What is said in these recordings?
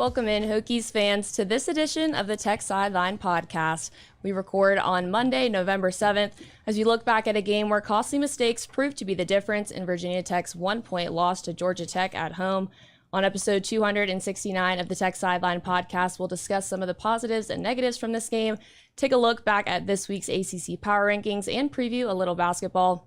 Welcome in, Hokies fans, to this edition of the Tech Sideline Podcast. We record on Monday, November 7th, as we look back at a game where costly mistakes proved to be the difference in Virginia Tech's 1-point loss to Georgia Tech at home. On episode 269 of the Tech Sideline Podcast, we'll discuss some of the positives and negatives from this game, take a look back at this week's ACC Power Rankings, and preview a little basketball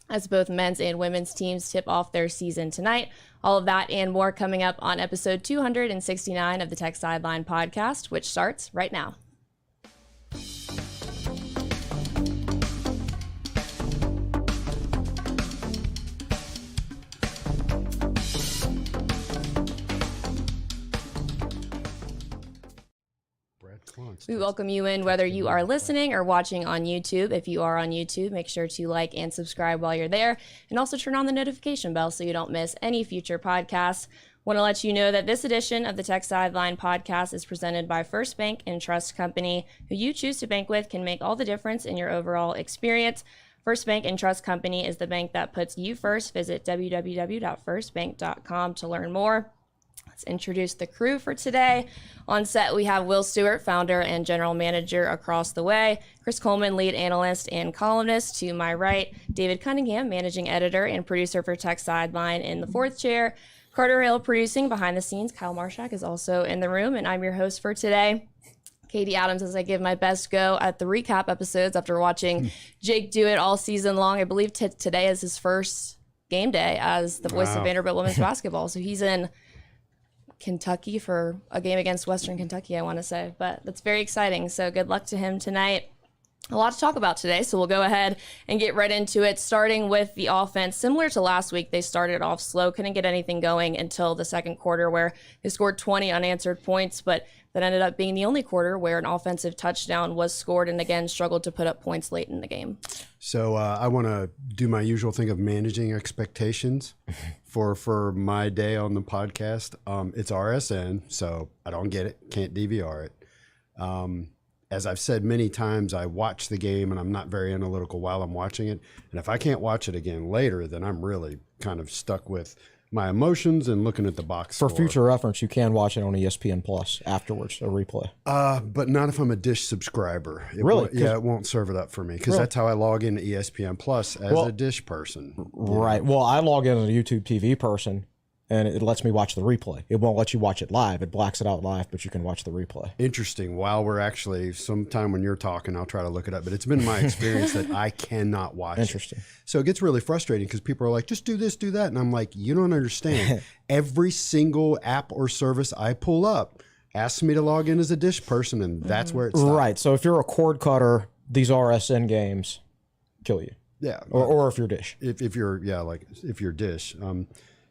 as both men's and women's teams tip off their season tonight. All of that and more coming up on episode 269 of the Tech Sideline Podcast, which starts right now. We welcome you in whether you are listening or watching on YouTube. If you are on YouTube, make sure to like and subscribe while you're there, and also turn on the notification bell so you don't miss any future podcasts. Want to let you know that this edition of the Tech Sideline Podcast is presented by First Bank and Trust Company. Who you choose to bank with can make all the difference in your overall experience. First Bank and Trust Company is the bank that puts you first. Visit www.firstbank.com to learn more. Let's introduce the crew for today. On set, we have Will Stewart, founder and general manager across the way, Chris Coleman, lead analyst and columnist to my right, David Cunningham, managing editor and producer for Tech Sideline in the fourth chair, Carter Hill producing behind the scenes, Kyle Marshak is also in the room, and I'm your host for today, Katie Adams, as I give my best go at the recap episodes after watching Jake do it all season long. I believe today is his first game day as the voice of Vanderbilt women's basketball, so he's in Kentucky for a game against Western Kentucky, I want to say, but that's very exciting. So good luck to him tonight. A lot to talk about today, so we'll go ahead and get right into it, starting with the offense. Similar to last week, they started off slow, couldn't get anything going until the second quarter where they scored 20 unanswered points, but that ended up being the only quarter where an offensive touchdown was scored and again struggled to put up points late in the game. So I want to do my usual thing of managing expectations for my day on the podcast. It's RSN, so I don't get it, can't DVR it. As I've said many times, I watch the game and I'm not very analytical while I'm watching it. And if I can't watch it again later, then I'm really kind of stuck with my emotions and looking at the box For score. future reference, you can watch it on ESPN Plus afterwards, a replay. But not if I'm a Dish subscriber. Really? Yeah, it won't serve it up for me because that's how I log into ESPN Plus as a Dish person. Right. Well, I log in as a YouTube TV person, and it lets me watch the replay. It won't let you watch it live. It blacks it out live, but you can watch the replay. Interesting. While we're actually, sometime when you're talking, I'll try to look it up. But it's been my experience that I cannot watch Interesting. it. So it gets really frustrating because people are like, just do this, do that. And I'm like, you don't understand. Every single app or service I pull up asks me to log in as a Dish person, and that's where it stops. Right. So if you're a cord cutter, these RSN games kill you. Yeah. Or if you're Dish. If you're, if you're Dish.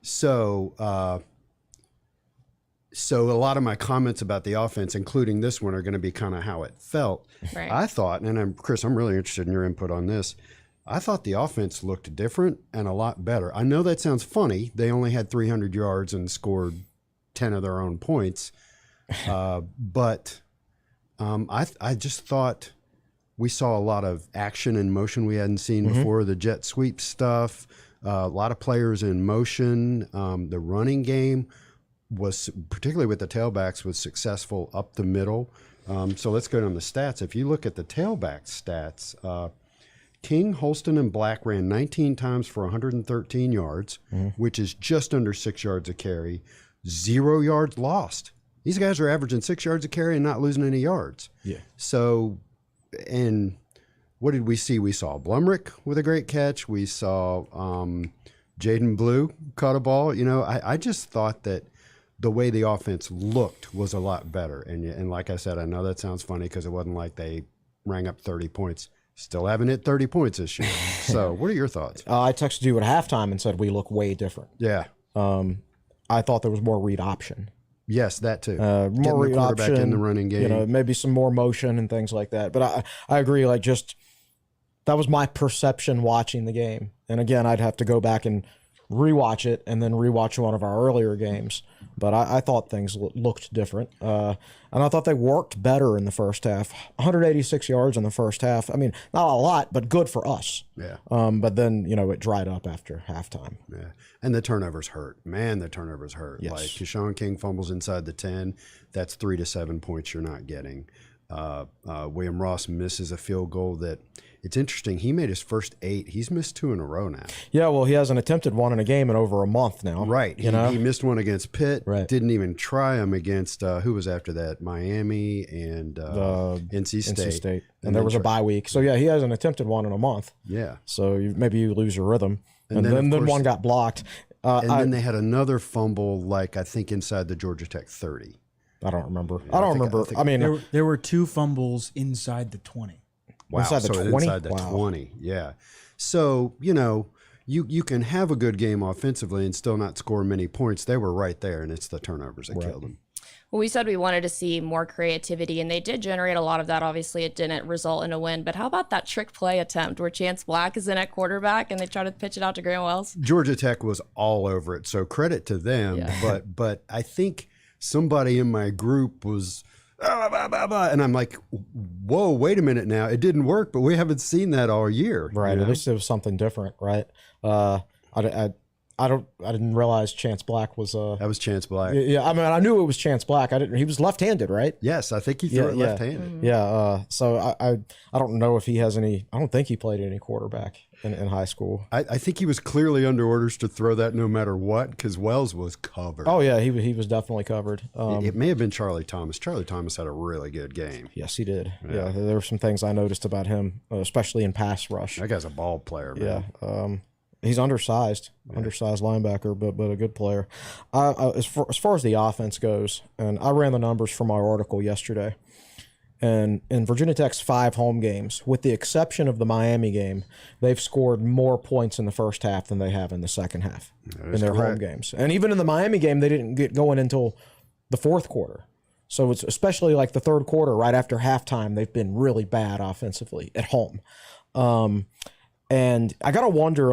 So a lot of my comments about the offense, including this one, are going to be kind of how it felt. Right. I thought, and Chris, I'm really interested in your input on this. I thought the offense looked different and a lot better. I know that sounds funny. They only had 300 yards and scored 10 of their own points. But I just thought we saw a lot of action and motion we hadn't seen before, the jet sweep stuff. A lot of players in motion. The running game was, particularly with the tailbacks, was successful up the middle. So let's go down the stats. If you look at the tailback stats, King, Holston, and Black ran 19 times for 113 yards, which is just under 6 yards a carry. 0 yards lost. These guys are averaging 6 yards a carry and not losing any yards. Yeah. So, and what did we see? We saw Blumrick with a great catch. We saw Jaden Blue caught a ball. You know, I just thought that the way the offense looked was a lot better. And like I said, I know that sounds funny because it wasn't like they rang up 30 points. Still haven't hit 30 points this year. So what are your thoughts? I texted you at halftime and said we look way different. Yeah. I thought there was more read option. Yes, that too. More read option in the running game. You know, maybe some more motion and things like that. But I agree. Like, just that was my perception watching the game. And again, I'd have to go back and rewatch it and then rewatch one of our earlier games. But I thought things looked different. And I thought they worked better in the first half. 186 yards in the first half. I mean, not a lot, but good for us. Yeah. But then, it dried up after halftime. Yeah. And the turnovers hurt. Man, the turnovers hurt. Yes. Like Keshawn King fumbles inside the 10. That's 3 to 7 points you're not getting. William Ross misses a field goal that it's interesting. He made his first 8. He's missed 2 in a row now. Yeah, well, he hasn't attempted one in a game in over a month now. Right. He missed one against Pitt. Right. Didn't even try him against, who was after that? Miami and NC State. NC State. And there was a bye week. So, yeah, he hasn't attempted one in a month. Yeah. So maybe you lose your rhythm. And then one got blocked. And then they had another fumble, I think, inside the Georgia Tech 30. I don't remember. I mean, there were 2 fumbles inside the 20. Wow. Inside the 20? Inside the 20. Yeah. So, you can have a good game offensively and still not score many points. They were right there, and it's the turnovers that killed them. Well, we said we wanted to see more creativity, and they did generate a lot of that. Obviously, it didn't result in a win. But how about that trick play attempt where Chance Black is in at quarterback and they try to pitch it out to Grant Wells? Georgia Tech was all over it, so credit to them. Yeah. But I think somebody in my group was, and I'm like, whoa, wait a minute now. It didn't work, but we haven't seen that all year. Right. At least it was something different, right? I didn't realize Chance Black was that was Chance Black. Yeah, I mean, I knew it was Chance Black. He was left-handed, right? Yes, I think he threw it left-handed. Mm-hmm. Yeah. So I don't know if he has any. I don't think he played any quarterback in high school. I think he was clearly under orders to throw that no matter what, because Wells was covered. Oh yeah, he was definitely covered. It may have been Charlie Thomas. Charlie Thomas had a really good game. Yes, he did. Yeah, there were some things I noticed about him, especially in pass rush. That guy's a ball player, man. Yeah. He's undersized linebacker, but a good player. As far as the offense goes, and I ran the numbers for my article yesterday, and in Virginia Tech's 5 home games, with the exception of the Miami game, they've scored more points in the first half than they have in the second half in their home games. And even in the Miami game, they didn't get going until the fourth quarter. So it's especially like the third quarter, right after halftime, they've been really bad offensively at home. And I got to wonder,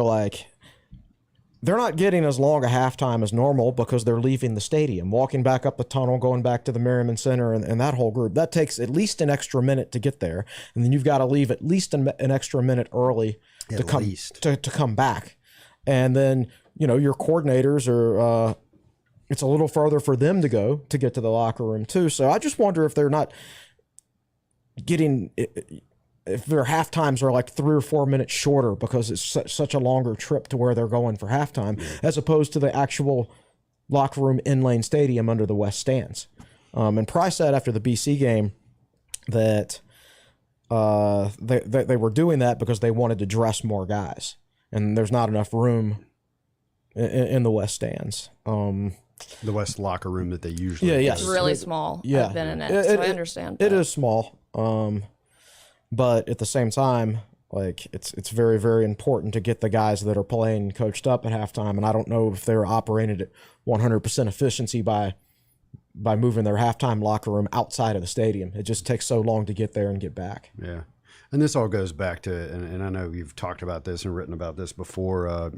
they're not getting as long a halftime as normal because they're leaving the stadium, walking back up the tunnel, going back to the Merriman Center, and that whole group. That takes at least an extra minute to get there. And then you've got to leave at least an extra minute early to come back. And then, your coordinators are it's a little further for them to go to get to the locker room too. So I just wonder if they're not getting... if their half times are 3 or 4 minutes shorter because it's such a longer trip to where they're going for halftime, as opposed to the actual locker room in Lane Stadium under the west stands. And Price said after the BC game that they were doing that because they wanted to dress more guys, and there's not enough room in the west stands. The west locker room that they usually It's really small. Yeah. I've been in it, so I understand. It is small. But at the same time, it's very, very important to get the guys that are playing coached up at halftime. And I don't know if they're operating at 100% efficiency by moving their halftime locker room outside of the stadium. It just takes so long to get there and get back. Yeah. And this all goes back to, and I know you've talked about this and written about this before,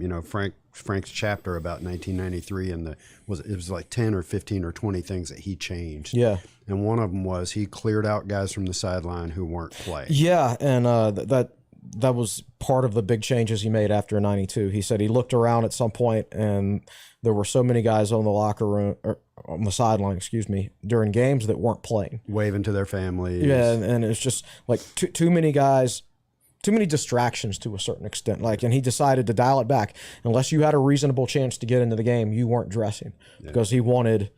Frank's chapter about 1993 and it was 10 or 15 or 20 things that he changed. Yeah. And one of them was he cleared out guys from the sideline who weren't playing. Yeah, and that was part of the big changes he made after 92. He said he looked around at some point and there were so many guys on the locker room, or on the sideline, during games that weren't playing. Waving to their families. Yeah, and it's just too many guys, too many distractions to a certain extent. And he decided to dial it back. Unless you had a reasonable chance to get into the game, you weren't dressing because he wanted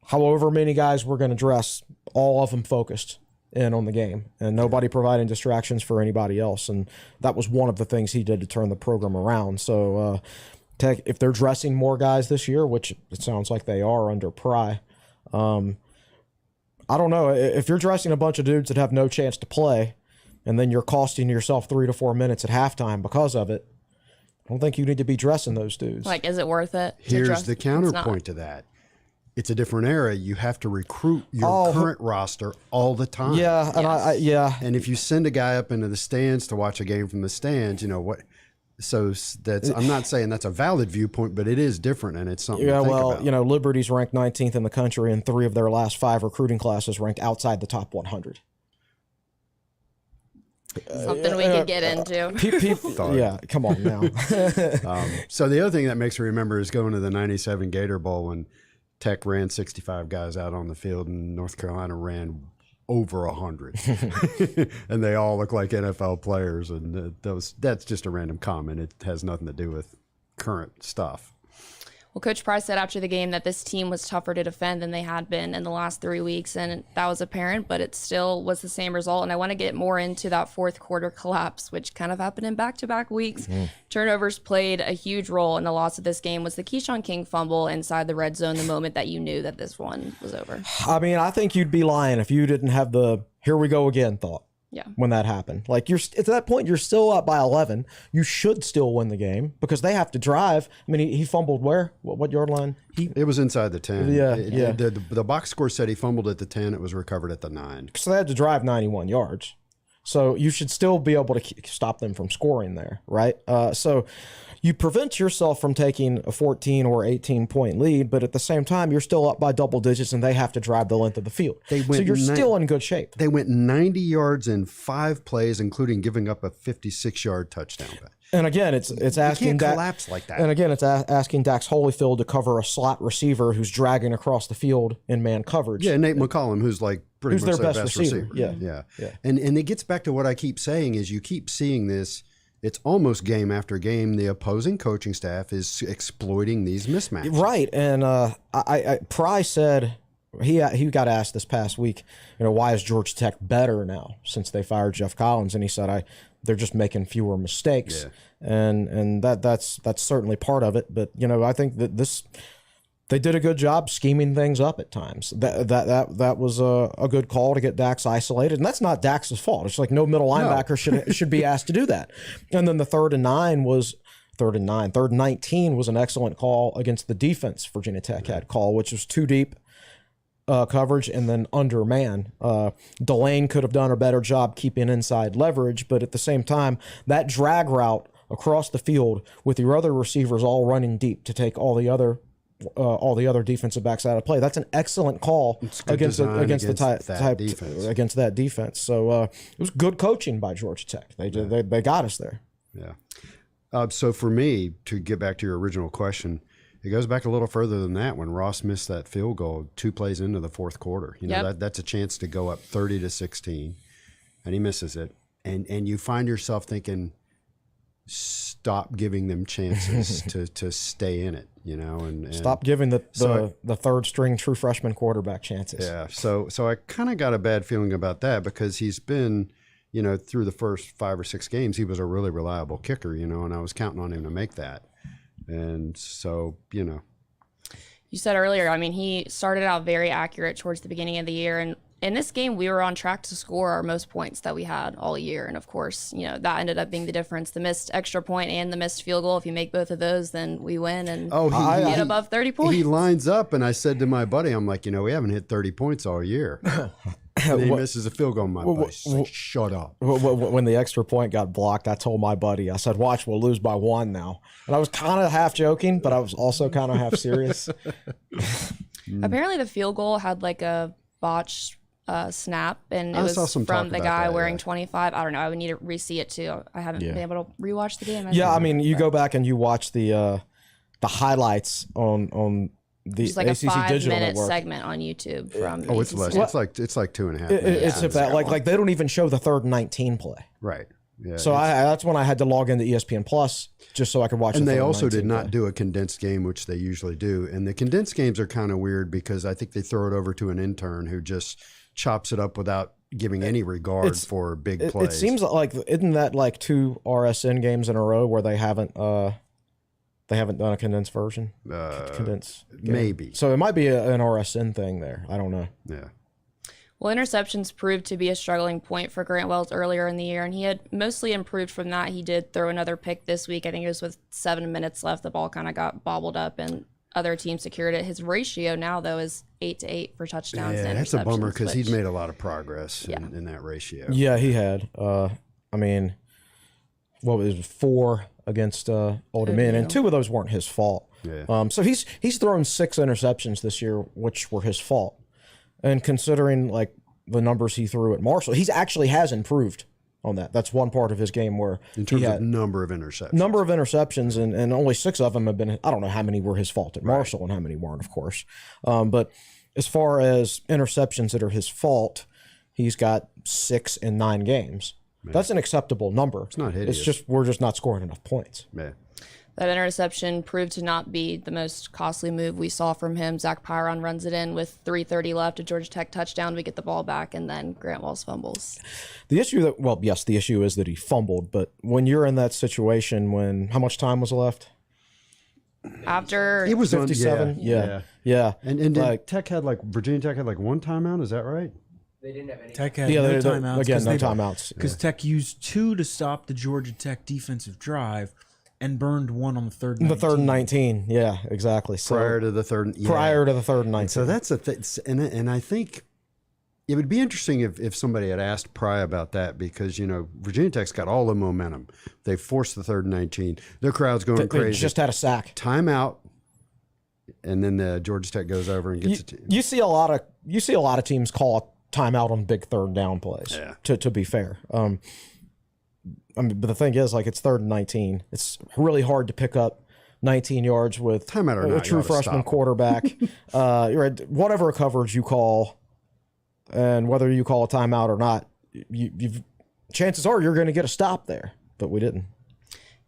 however many guys were going to dress, all of them focused in on the game and nobody providing distractions for anybody else. And that was one of the things he did to turn the program around. So Tech, if they're dressing more guys this year, which it sounds like they are under Pry, I don't know. If you're dressing a bunch of dudes that have no chance to play and then you're costing yourself 3 to 4 minutes at halftime because of it, I don't think you need to be dressing those dudes. Is it worth it? Here's the counterpoint to that. It's a different era. You have to recruit your current roster all the time. Yeah, and Yes. And if you send a guy up into the stands to watch a game from the stands, So that's, I'm not saying that's a valid viewpoint, but it is different, and it's something to think about. You know, Liberty's ranked 19th in the country, and 3 of their last 5 recruiting classes ranked outside the top 100. Something we could get into. Yeah, come on now. So the other thing that makes me remember is going to the 97 Gator Bowl when Tech ran 65 guys out on the field, and North Carolina ran over 100. And they all look like NFL players, and that's just a random comment. It has nothing to do with current stuff. Well, Coach Price said after the game that this team was tougher to defend than they had been in the last 3 weeks, and that was apparent, but it still was the same result. And I want to get more into that fourth quarter collapse, which kind of happened in back-to-back weeks. Turnovers played a huge role in the loss of this game. Was the Keyshawn King fumble inside the red zone the moment that you knew that this one was over? I mean, I think you'd be lying if you didn't have the "here we go again" thought. Yeah. When that happened, like at that point, you're still up by 11. You should still win the game because they have to drive. I mean, he fumbled where? What yard line? It was inside the 10. Yeah. The box score said he fumbled at the 10. It was recovered at the 9. So they had to drive 91 yards. So you should still be able to stop them from scoring there, right? So you prevent yourself from taking a 14 or 18 point lead, but at the same time, you're still up by double digits and they have to drive the length of the field. So you're still in good shape. They went 90 yards in 5 plays, including giving up a 56-yard touchdown pass. And again, it's asking you can't collapse like that. And again, it's asking Dax Holyfield to cover a slot receiver who's dragging across the field in man coverage. Yeah, Nate McCollum, who's like pretty much their best receiver. Yeah. And it gets back to what I keep saying is you keep seeing this. It's almost game after game. The opposing coaching staff is exploiting these mismatches. Right. And Price said he got asked this past week, why is Georgia Tech better now since they fired Jeff Collins? And he said, they're just making fewer mistakes. Yeah. And that's certainly part of it. But, I think that they did a good job scheming things up at times. That was a good call to get Dax isolated, and that's not Dax's fault. It's like no middle linebacker should be asked to do that. And then the 3rd and 19 was an excellent call against the defense Virginia Tech had call, which was too deep coverage and then under man. Delane could have done a better job keeping inside leverage, but at the same time, that drag route across the field with your other receivers all running deep to take all the other defensive backs out of play. That's an excellent call against that defense. So it was good coaching by Georgia Tech. They got us there. Yeah. So for me, to get back to your original question, it goes back a little further than that when Ross missed that field goal 2 plays into the 4th quarter. That's a chance to go up 30-16, and he misses it. And you find yourself thinking, stop giving them chances to stay in it, and stop giving the third string true freshman quarterback chances. Yeah. So I kind of got a bad feeling about that because he's been, through the first 5 or 6 games, he was a really reliable kicker, and I was counting on him to make that. And so, You said earlier, he started out very accurate towards the beginning of the year, and in this game, we were on track to score our most points that we had all year. And of course, that ended up being the difference. The missed extra point and the missed field goal. If you make both of those, then we win and get above 30 points. He lines up, and I said to my buddy, I'm like, we haven't hit 30 points all year. And he misses a field goal. My buddy's like, shut up. When the extra point got blocked, I told my buddy, I said, watch, we'll lose by 1 now. And I was kind of half joking, but I was also kind of half serious. Apparently the field goal had like a botched snap, and it was from the guy wearing 25. I don't know. I would need to re-see it too. I haven't been able to rewatch the game. You go back and you watch the highlights on the just like ACC a 5 Digital minute Network. segment on YouTube from. Oh, it's less. It's like 2.5 minutes. It's if that like they don't even show the 3rd and 19 play. Right. Yeah. So that's when I had to log into ESPN Plus just so I could watch. And they also did not do a condensed game, which they usually do. And the condensed games are kind of weird because I think they throw it over to an intern who just chops it up without giving any regard for big plays. It seems like isn't that like 2 RSN games in a row where they haven't done a condensed version? Condensed game. Maybe. So it might be an RSN thing there. I don't know. Yeah. Well, interceptions proved to be a struggling point for Grant Wells earlier in the year, and he had mostly improved from that. He did throw another pick this week. I think it was with 7 minutes left. The ball kind of got bobbled up, and other teams secured it. His ratio now, though, is 8-8 for touchdowns and interceptions. That's a bummer because he's made a lot of progress in that ratio. Yeah, he had. what was it, 4 against Old Dominion, and 2 of those weren't his fault. Yeah. So he's thrown 6 interceptions this year, which were his fault. And considering like the numbers he threw at Marshall, he actually has improved on that. That's one part of his game where in terms of number of interceptions. Number of interceptions, and only 6 of them have been, I don't know how many were his fault at Marshall and how many weren't, of course. But as far as interceptions that are his fault, he's got 6 in 9 games. Man. That's an acceptable number. It's not hideous. It's just, we're just not scoring enough points. Yeah. That interception proved to not be the most costly move we saw from him. Zach Pyron runs it in with 3:30 left, a Georgia Tech touchdown. We get the ball back, and then Grant Wells fumbles. The issue the issue is that he fumbled. But when you're in that situation, how much time was left? After it was 57. Yeah. And Virginia Tech had like one timeout. Is that right? They didn't have any. Tech had no timeouts. Again, no timeouts. Because Tech used 2 to stop the Georgia Tech defensive drive and burned 1 on the third and 19. The 3rd and 19. Yeah, exactly. So, prior to the 3rd. Yeah. Prior to the 3rd and 19. So that's a thing. And I think it would be interesting if somebody had asked Pry about that, because, Virginia Tech's got all the momentum. They forced the 3rd and 19. Their crowd's going crazy. They just had a sack. Timeout. And then the Georgia Tech goes over and gets it. You see a lot of teams call a timeout on big 3rd down plays. Yeah. To be fair, but the thing is, like, it's 3rd and 19. It's really hard to pick up 19 yards with timeout or a not, true freshman quarterback. You're right, whatever coverage you call, and whether you call a timeout or not, chances are you're going to get a stop there. But we didn't.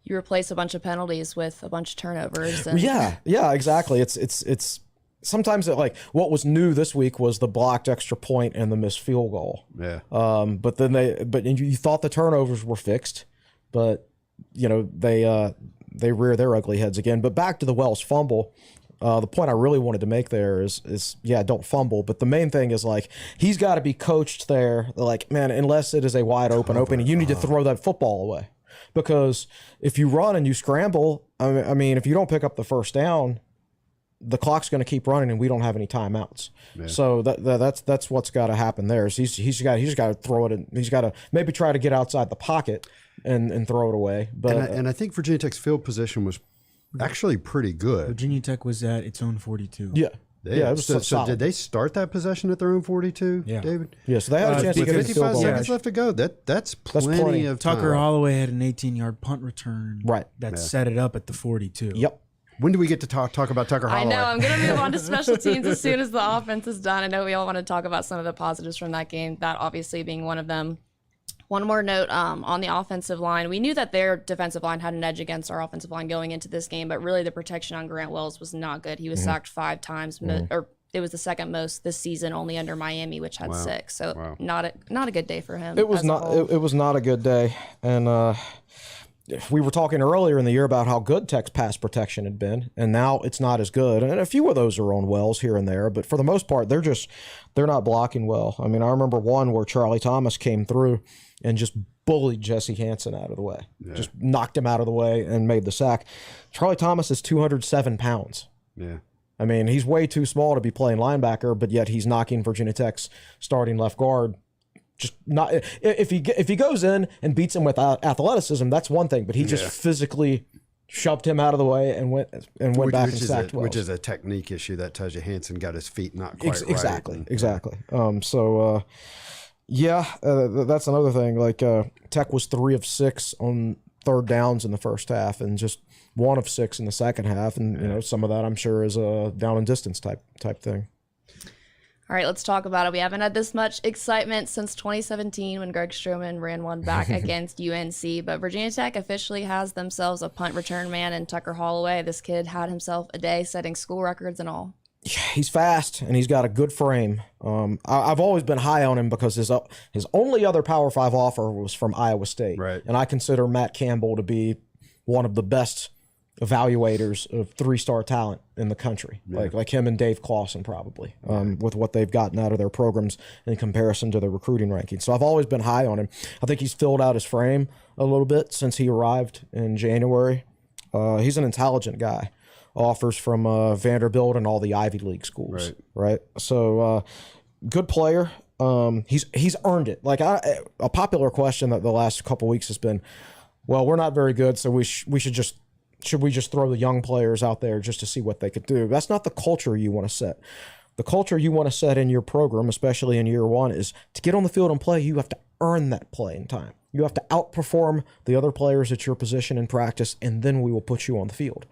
You replace a bunch of penalties with a bunch of turnovers. And Yeah, exactly. It's sometimes what was new this week was the blocked extra point and the missed field goal. Yeah. But you thought the turnovers were fixed, but they rear their ugly heads again. But back to the Wells fumble. The point I really wanted to make there is don't fumble. But the main thing is, like, he's got to be coached there. Like, man, unless it is a wide open, you need to throw that football away. Because if you run and you scramble, I mean, if you don't pick up the first down, the clock's going to keep running, and we don't have any timeouts. Yeah. So that's what's got to happen there. Is he's got to throw it in. He's got to maybe try to get outside the pocket and throw it away. But and I think Virginia Tech's field position was actually pretty good. Virginia Tech was at its own 42. Yeah. It was so did they start that possession at their own 42, David? Yeah, so they had a chance to get 55 seconds left to go. That's plenty of time. Tucker Holloway had an 18-yard punt return that set it up at the 42. Yep. When do we get to talk about Tucker Holloway? I know. I'm going to move on to special teams as soon as the offense is done. I know we all want to talk about some of the positives from that game, that obviously being one of them. One more note on the offensive line. We knew that their defensive line had an edge against our offensive line going into this game, but really the protection on Grant Wells was not good. He was sacked 5 times, or it was the second most this season, only under Miami, which had 6. So not a good day for him. It was not a good day, and we were talking earlier in the year about how good Tech's pass protection had been, and now it's not as good. And a few of those are on Wells here and there, but for the most part, they're not blocking well. I mean, I remember one where Charlie Thomas came through and just bullied Jesse Hansen out of the way, just knocked him out of the way and made the sack. Charlie Thomas is 207 pounds. Yeah. I mean, he's way too small to be playing linebacker, but yet he's knocking Virginia Tech's starting left guard. Just not if he goes in and beats him with athleticism, that's one thing. But he just physically shoved him out of the way and went back and sacked Wells. Which is a technique issue that tells you Hansen got his feet not quite right. Exactly. That's another thing. Like Tech was 3 of 6 on 3rd downs in the first half, and just 1 of 6 in the second half. And some of that I'm sure is a down and distance type thing. All right, let's talk about it. We haven't had this much excitement since 2017 when Greg Stroman ran one back against UNC, but Virginia Tech officially has themselves a punt return man in Tucker Holloway. This kid had himself a day, setting school records and all. He's fast, and he's got a good frame. I've always been high on him because his only other Power 5 offer was from Iowa State. Right. And I consider Matt Campbell to be one of the best evaluators of 3-star talent in the country, like him and Dave Clawson probably, with what they've gotten out of their programs in comparison to their recruiting rankings. So I've always been high on him. I think he's filled out his frame a little bit since he arrived in January. He's an intelligent guy. Offers from Vanderbilt and all the Ivy League schools, right? So good player. He's earned it. Like a popular question that the last couple weeks has been, well, we're not very good, so should we just throw the young players out there just to see what they could do? That's not the culture you want to set. The culture you want to set in your program, especially in year one, is to get on the field and play, you have to earn that playing time. You have to outperform the other players at your position in practice, and then we will put you on the field.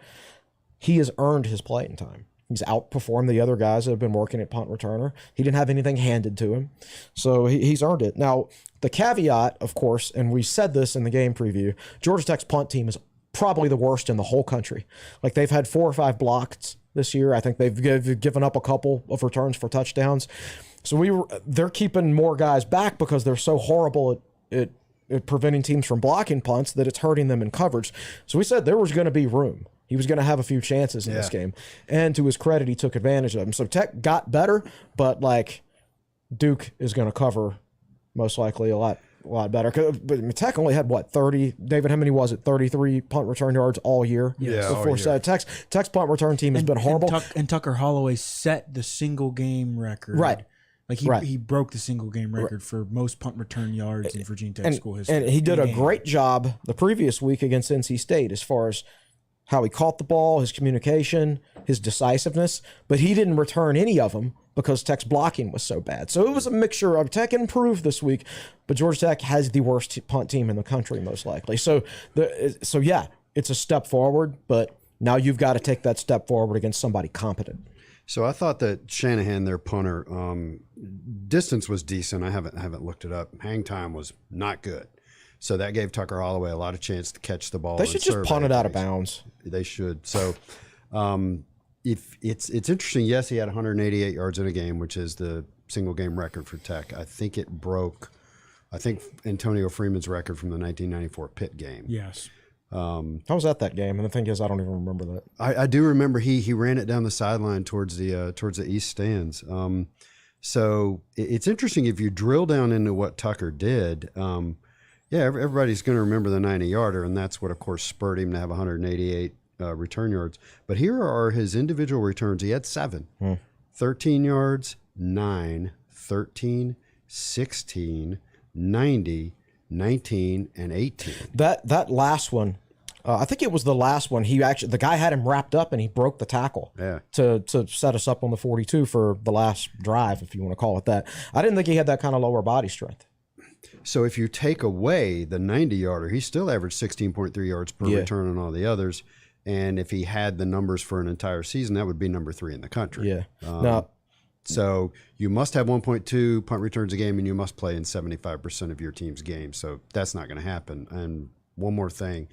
He has earned his playing time. He's outperformed the other guys that have been working at punt returner. He didn't have anything handed to him, so he's earned it. Now, the caveat, of course, and we said this in the game preview, Georgia Tech's punt team is probably the worst in the whole country. Like, they've had 4 or 5 blocks this year. I think they've given up a couple of returns for touchdowns. So they're keeping more guys back because they're so horrible at preventing teams from blocking punts that it's hurting them in coverage. So we said there was going to be room. He was going to have a few chances in this game. And to his credit, he took advantage of them. So Tech got better, but like Duke is going to cover most likely a lot better. But Tech only had, 30? David, how many was it? 33 punt return yards all year? Yeah, before all year. Tech's punt return team has been horrible. And Tucker Holloway set the single game record. Right. Like he broke the single game record for most punt return yards in Virginia Tech school history. And he did a great job the previous week against NC State as far as how he caught the ball, his communication, his decisiveness, but he didn't return any of them because Tech's blocking was so bad. So it was a mixture of Tech improved this week, but Georgia Tech has the worst punt team in the country most likely. So yeah, it's a step forward, but now you've got to take that step forward against somebody competent. So I thought that Shanahan, their punter, distance was decent. I haven't looked it up. Hang time was not good. So that gave Tucker Holloway a lot of chance to catch the ball. They should just punt it out of bounds. They should. So if it's interesting, yes, he had 188 yards in a game, which is the single game record for Tech. I think it broke, Antonio Freeman's record from the 1994 Pitt game. Yes. I was at that game, and the thing is, I don't even remember that. I do remember he ran it down the sideline towards the east stands. So it's interesting if you drill down into what Tucker did. Everybody's going to remember the 90-yarder, and that's what, of course, spurred him to have 188 return yards. But here are his individual returns. He had 7. 13 yards, 9, 13, 16, 90, 19, and 18. That last one, I think it was the last one. The guy had him wrapped up and he broke the tackle to set us up on the 42 for the last drive, if you want to call it that. I didn't think he had that kind of lower body strength. So if you take away the 90-yarder, he still averaged 16.3 yards per return on all the others. And if he had the numbers for an entire season, that would be number 3 in the country. Yeah. So you must have 1.2 punt returns a game, and you must play in 75% of your team's games. So that's not going to happen. And one more thing,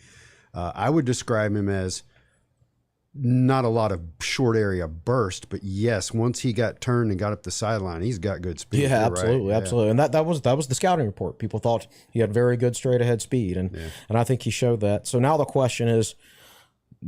I would describe him as not a lot of short area burst, but yes, once he got turned and got up the sideline, he's got good speed. Yeah, absolutely, right. absolutely. And that was the scouting report. People thought he had very good straight ahead speed, and I think he showed that. So now the question is,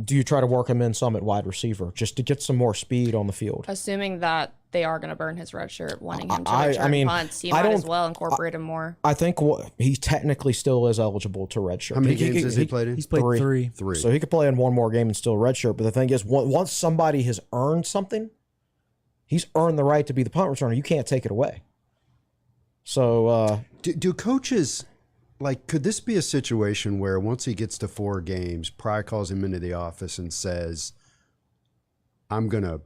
do you try to work him in some at wide receiver just to get some more speed on the field? Assuming that they are going to burn his red shirt, wanting him to return punts, you might as well incorporate him more. I think he technically still is eligible to redshirt. How many games has he played in? He's played three. So he could play in one more game and still redshirt. But the thing is, once somebody has earned something, he's earned the right to be the punt returner. You can't take it away. So do coaches... could this be a situation where once he gets to 4 games, Pry calls him into the office and says, I'm gonna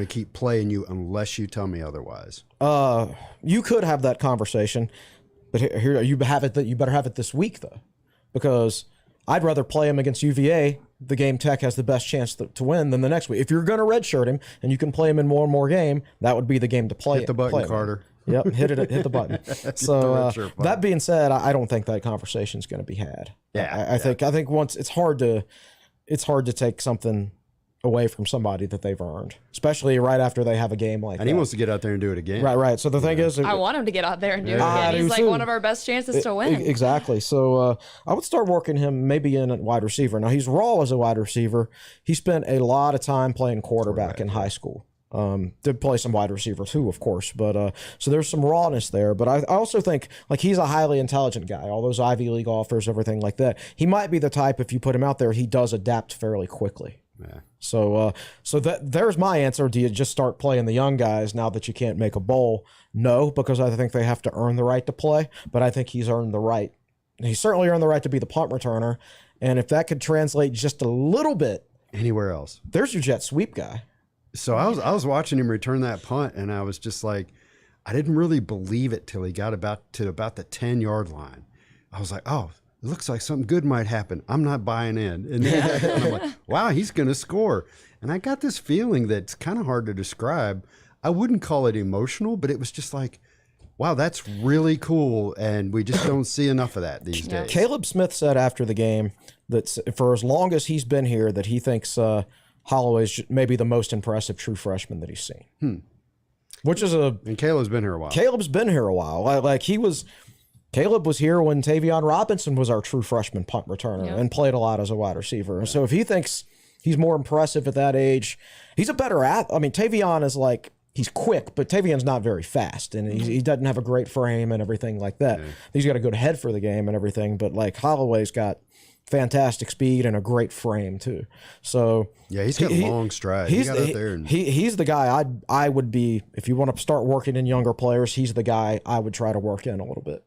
keep playing you unless you tell me otherwise? You could have that conversation, but here you better have it this week though, because I'd rather play him against UVA, the game Tech has the best chance to win, than the next week. If you're going to redshirt him and you can play him in one more game, that would be the game to play. Hit the button, Carter. Yep, hit the button. So that being said, I don't think that conversation is going to be had. I think once it's hard to take something away from somebody that they've earned, especially right after they have a game like that. And he wants to get out there and do it again. Right. So the thing is, I want him to get out there and do it again. He's like one of our best chances to win. Exactly. So I would start working him maybe in a wide receiver. Now he's raw as a wide receiver. He spent a lot of time playing quarterback in high school. Did play some wide receiver too, of course, but so there's some rawness there. But I also think he's a highly intelligent guy. All those Ivy League offers, everything like that. He might be the type, if you put him out there, he does adapt fairly quickly. Yeah. So there's my answer. Do you just start playing the young guys now that you can't make a bowl? No, because I think they have to earn the right to play. But I think he's earned the right he certainly earned the right to be the punt returner. And if that could translate just a little bit anywhere else, there's your jet sweep guy. So I was watching him return that punt, and I was just like, I didn't really believe it till he got about the 10-yard line. I was like, oh, it looks like something good might happen. I'm not buying in. And then I'm like, wow, he's going to score. And I got this feeling that's kind of hard to describe. I wouldn't call it emotional, but it was just like, wow, that's really cool. And we just don't see enough of that these days. Caleb Smith said after the game that for as long as he's been here, that he thinks Holloway's maybe the most impressive true freshman that he's seen. Which is and Caleb's been here a while. Caleb's been here a while. Caleb was here when Tavion Robinson was our true freshman punt returner and played a lot as a wide receiver. So if he thinks he's more impressive at that age, he's a better athlete. I mean, Tavion is he's quick, but Tavion's not very fast, and he doesn't have a great frame and everything like that. He's got a good head for the game and everything, but Holloway's got fantastic speed and a great frame too. So yeah, he's got long strides. He's the guy I would be, if you want to start working in younger players, he's the guy I would try to work in a little bit.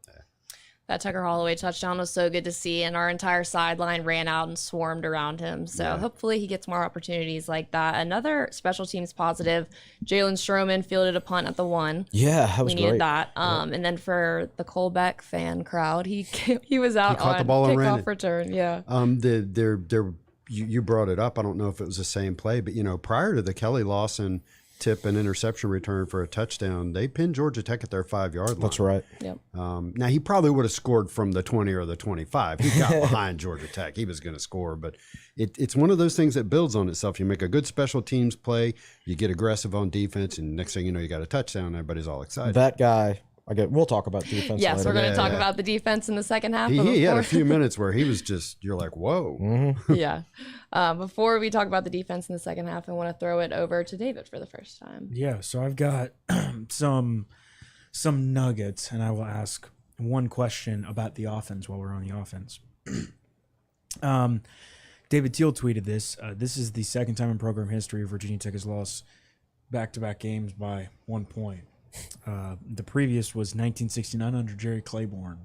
That Tucker Holloway touchdown was so good to see, and our entire sideline ran out and swarmed around him. So hopefully he gets more opportunities like that. Another special teams positive, Jalen Stroman fielded a punt at the 1. Yeah, that was we needed great. that. And then for the Colbeck fan crowd, he was out caught on the ball and ran kickoff it. return. Yeah. You brought it up. I don't know if it was the same play, but prior to the Kelly Lawson tip and interception return for a touchdown, they pinned Georgia Tech at their 5-yard line. That's right. Yep. Now he probably would have scored from the 20 or the 25. He got behind Georgia Tech. He was going to score, but it's one of those things that builds on itself. You make a good special teams play, you get aggressive on defense, and next thing you know, you got a touchdown. Everybody's all excited. That guy. We'll talk about defense. Yes, later. we're going to talk about the defense in the second half. He had a few minutes where he was you're like, whoa. Mm-hmm. Yeah. Before we talk about the defense in the second half, I want to throw it over to David for the first time. Yeah, so I've got some nuggets, and I will ask one question about the offense while we're on the offense. David Teal tweeted this. This is the second time in program history Virginia Tech has lost back-to-back games by 1 point. The previous was 1969 under Jerry Claiborne.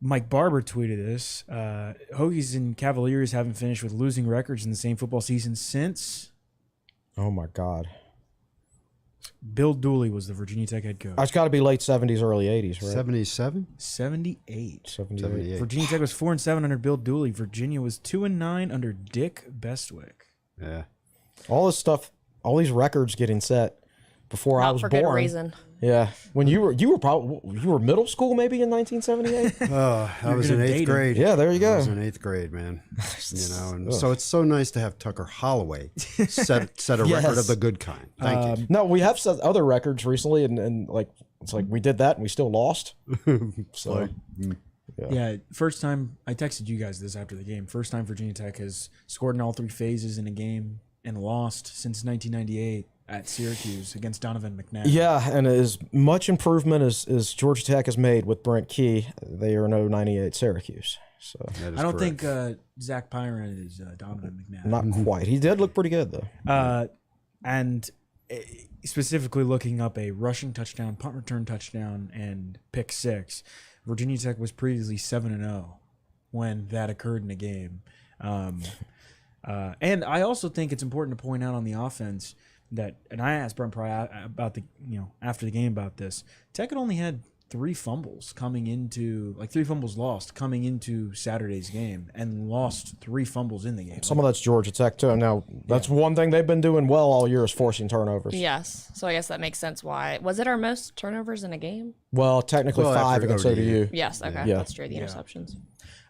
Mike Barber tweeted this. Hokies and Cavaliers haven't finished with losing records in the same football season since... Oh, my God. Bill Dooley was the Virginia Tech head coach. It's got to be late 70s, early 80s, right? 77? 78. 78. Virginia Tech was 4-7 under Bill Dooley. Virginia was 2-9 under Dick Bestwick. Yeah. All this stuff, all these records getting set before I was for born. good reason. Yeah, when you were middle school maybe in 1978. Oh, I was in 8th grade. Yeah, there you go. I was in 8th grade, man. And so it's so nice to have Tucker Holloway set a record of the good kind. Thank you. No, we have set other records recently, and it's like we did that and we still lost. So. Yeah, first time I texted you guys this after the game. First time Virginia Tech has scored in all 3 phases in a game and lost since 1998 at Syracuse against Donovan McNabb. Yeah, and as much improvement as Georgia Tech has made with Brent Key, they are no 98 Syracuse. So I don't think Zach Pyron is Donovan McNabb. Not quite. He did look pretty good though. And specifically looking up a rushing touchdown, punt return touchdown, and pick 6. Virginia Tech was previously 7-0 when that occurred in a game. And I also think it's important to point out on the offense that, and I asked Brent Pry about after the game about this, Tech had only had 3 fumbles lost coming into Saturday's game, and lost 3 fumbles in the game. Some of that's Georgia Tech too. Now that's one thing they've been doing well all year is forcing turnovers. Yes. So I guess that makes sense why. Was it our most turnovers in a game? Well, technically 5 against ODU. Yes. Okay. Yeah. That's true. The interceptions.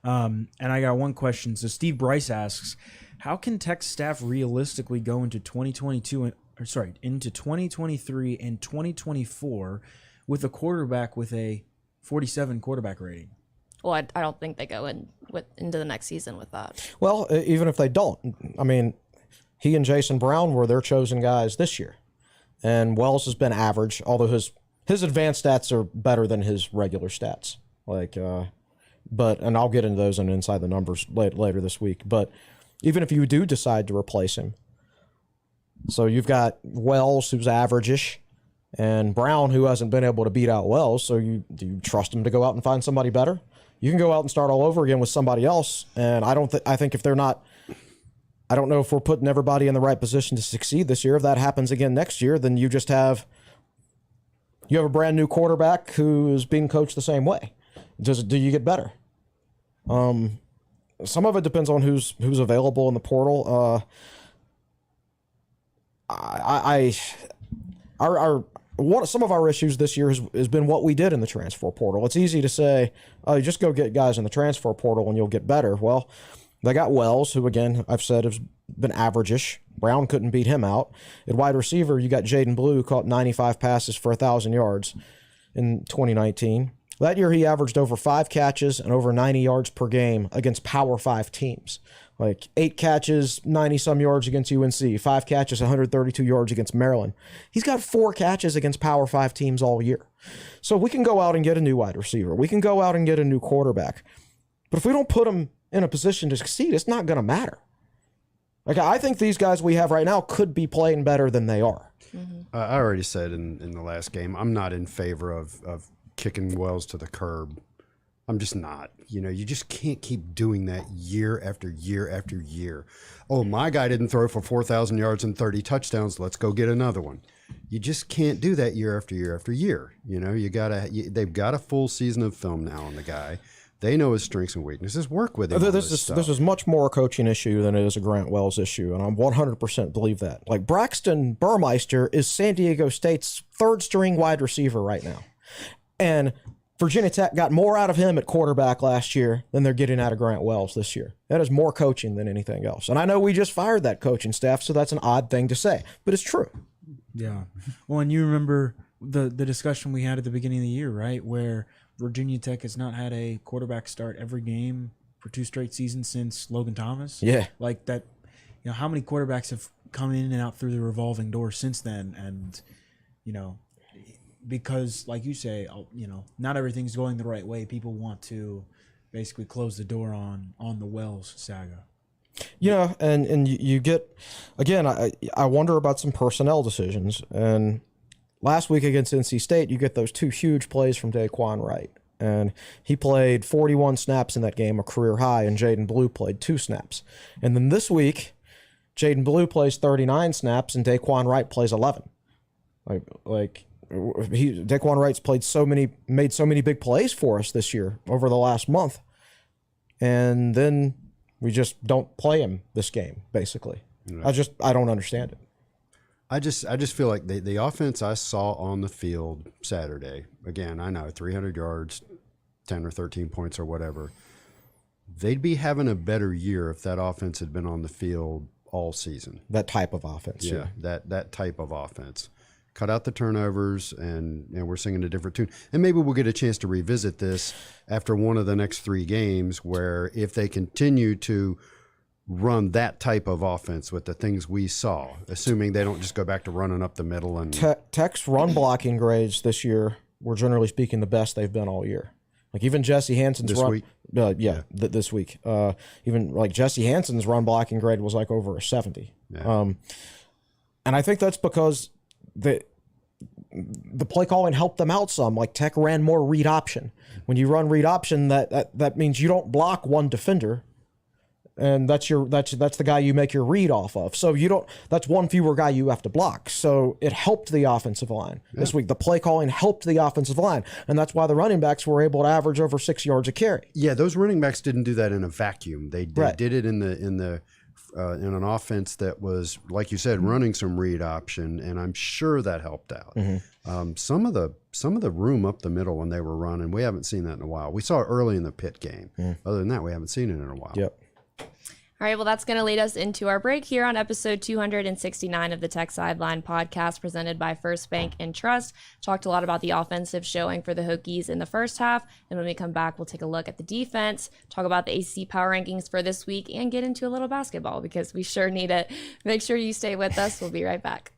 And I got one question. So Steve Bryce asks, how can Tech staff realistically go into 2023 and 2024 with a quarterback with a 47 quarterback rating? Well, I don't think they go into the next season with that. Well, even if they don't, I mean, he and Jason Brown were their chosen guys this year, and Wells has been average, although his advanced stats are better than his regular stats. And I'll get into those and inside the numbers later this week. But even if you do decide to replace him, so you've got Wells, who's average-ish, and Brown, who hasn't been able to beat out Wells. So do you trust him to go out and find somebody better? You can go out and start all over again with somebody else. And I think if they're not, I don't know if we're putting everybody in the right position to succeed this year. If that happens again next year, then you have a brand new quarterback who is being coached the same way. Do you get better? Some of it depends on who's available in the portal. Some of our issues this year has been what we did in the transfer portal. It's easy to say, oh, you just go get guys in the transfer portal and you'll get better. Well, they got Wells, who, again, I've said has been average-ish. Brown couldn't beat him out. At wide receiver, you got Jaden Blue, who caught 95 passes for 1,000 yards in 2019. That year, he averaged over 5 catches and over 90 yards per game against Power 5 teams. Like 8 catches, 90-some yards against UNC, 5 catches, 132 yards against Maryland. He's got 4 catches against Power 5 teams all year. So we can go out and get a new wide receiver. We can go out and get a new quarterback. But if we don't put him in a position to succeed, it's not going to matter. Like, I think these guys we have right now could be playing better than they are. Mm-hmm. I already said in the last game, I'm not in favor of kicking Wells to the curb. I'm just not. You just can't keep doing that year after year after year. Oh, my guy didn't throw for 4,000 yards and 30 touchdowns. Let's go get another one. You just can't do that year after year after year. They've got a full season of film now on the guy. They know his strengths and weaknesses. Work with him. This is much more a coaching issue than it is a Grant Wells issue, and I 100% believe that. Like, Braxton Burmeister is San Diego State's third-string wide receiver right now, and Virginia Tech got more out of him at quarterback last year than they're getting out of Grant Wells this year. That is more coaching than anything else. And I know we just fired that coaching staff, so that's an odd thing to say, but it's true. Yeah. Well, and you remember the discussion we had at the beginning of the year, right, where Virginia Tech has not had a quarterback start every game for 2 straight seasons since Logan Thomas. Yeah. Like that, how many quarterbacks have come in and out through the revolving door since then? And, because like you say, not everything's going the right way. People want to basically close the door on the Wells saga. Yeah. And you get, again, I wonder about some personnel decisions. And last week against NC State, you get those 2 huge plays from Daquan Wright. And he played 41 snaps in that game, a career high, and Jaden Blue played 2 snaps. And then this week, Jaden Blue plays 39 snaps and Daquan Wright plays 11. Daquan Wright's made so many big plays for us this year over the last month. And then we just don't play him this game, basically. Right. I don't understand it. I just feel like the offense I saw on the field Saturday, again, I know 300 yards, 10 or 13 points or whatever, they'd be having a better year if that offense had been on the field all season. That type of offense. Yeah. That type of offense. Cut out the turnovers, and we're singing a different tune. And maybe we'll get a chance to revisit this after one of the next 3 games, where if they continue to run that type of offense with the things we saw, assuming they don't just go back to running up the middle. And Tech's run blocking grades this year were, generally speaking, the best they've been all year. Like, even Jesse Hanson's this week. This week. Even like Jesse Hanson's run blocking grade was like over a 70. Yeah. And I think that's because the play calling helped them out some. Like, Tech ran more read option. When you run read option, that means you don't block one defender, and that's the guy you make your read off of. So that's one fewer guy you have to block. So it helped the offensive line this week. The play calling helped the offensive line, and that's why the running backs were able to average over 6 yards a carry. Yeah, those running backs didn't do that in a vacuum. They did it in an offense that was, like you said, running some read option, and I'm sure that helped out. Mm-hmm. Some of the room up the middle when they were running, we haven't seen that in a while. We saw it early in the Pitt game. Other than that, we haven't seen it in a while. Yep. All right, well, that's going to lead us into our break here on episode 269 of the Tech Sideline Podcast, presented by First Bank and Trust. Talked a lot about the offensive showing for the Hokies in the first half, and when we come back, we'll take a look at the defense, talk about the ACC Power Rankings for this week, and get into a little basketball, because we sure need it. Make sure you stay with us. We'll be right back.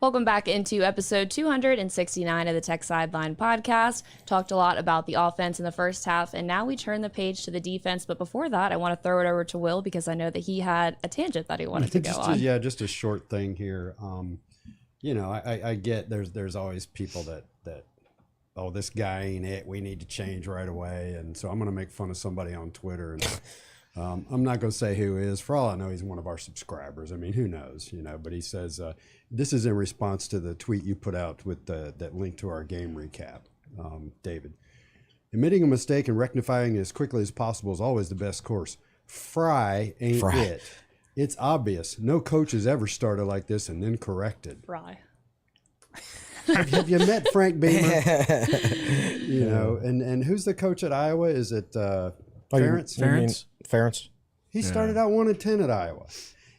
Welcome back into episode 269 of the Tech Sideline Podcast. Talked a lot about the offense in the first half, and now we turn the page to the defense. But before that, I want to throw it over to Will because I know that he had a tangent that he wanted to go on. Just a short thing here. I get there's always people that oh, this guy ain't it. We need to change right away. And so I'm going to make fun of somebody on Twitter. And I'm not going to say who is. For all I know, he's one of our subscribers. I mean, who knows, but he says, this is in response to the tweet you put out with that link to our game recap, David. Admitting a mistake and rectifying it as quickly as possible is always the best course. Fry ain't it. It's obvious. No coach has ever started like this and then corrected. Fry. Have you met Frank Beamer? And who's the coach at Iowa? Is it Ferentz? Ferentz. He started out 1-10 at Iowa.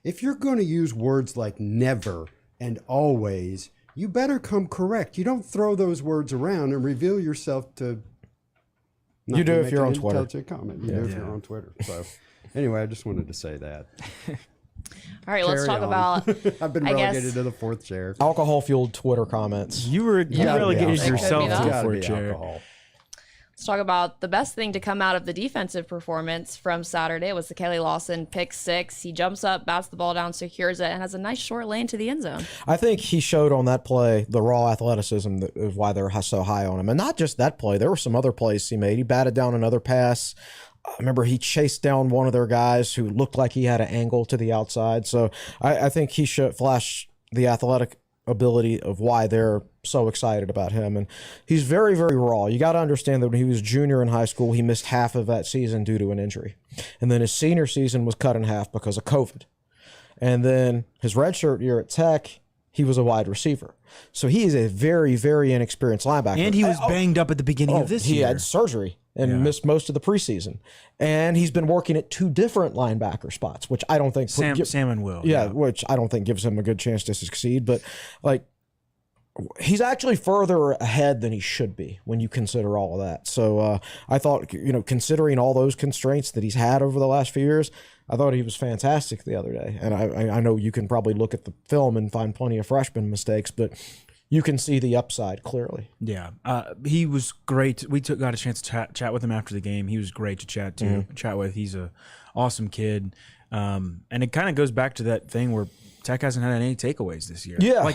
If you're going to use words like never and always, you better come correct. You don't throw those words around and reveal yourself to. You do if you're on Twitter. Comment. You do if you're on Twitter. So, anyway, I just wanted to say that. All right, let's talk about. I've been relegated to the fourth chair. Alcohol-fueled Twitter comments. You relegated yourself to the fourth chair. Alcohol. Let's talk about the best thing to come out of the defensive performance from Saturday was the Kelly Lawson pick six. He jumps up, bats the ball down, secures it, and has a nice short lane to the end zone. I think he showed on that play the raw athleticism that is why they're so high on him. And not just that play. There were some other plays he made. He batted down another pass. I remember he chased down one of their guys who looked like he had an angle to the outside. So I think he should flash the athletic ability of why they're so excited about him. And he's very, very raw. You got to understand that when he was junior in high school, he missed half of that season due to an injury. And then his senior season was cut in half because of COVID. And then his redshirt year at Tech, he was a wide receiver. So he is a very, very inexperienced linebacker. And he was banged up at the beginning of this year. He had surgery and missed most of the preseason. And he's been working at two different linebacker spots, which I don't think... Sam and Will. Yeah, which I don't think gives him a good chance to succeed. But, he's actually further ahead than he should be when you consider all of that. So I thought, considering all those constraints that he's had over the last few years, I thought he was fantastic the other day. And I know you can probably look at the film and find plenty of freshman mistakes, but you can see the upside clearly. Yeah, he was great. We got a chance to chat with him after the game. He was great to chat with. He's a awesome kid. And it kind of goes back to that thing where Tech hasn't had any takeaways this year. Yeah.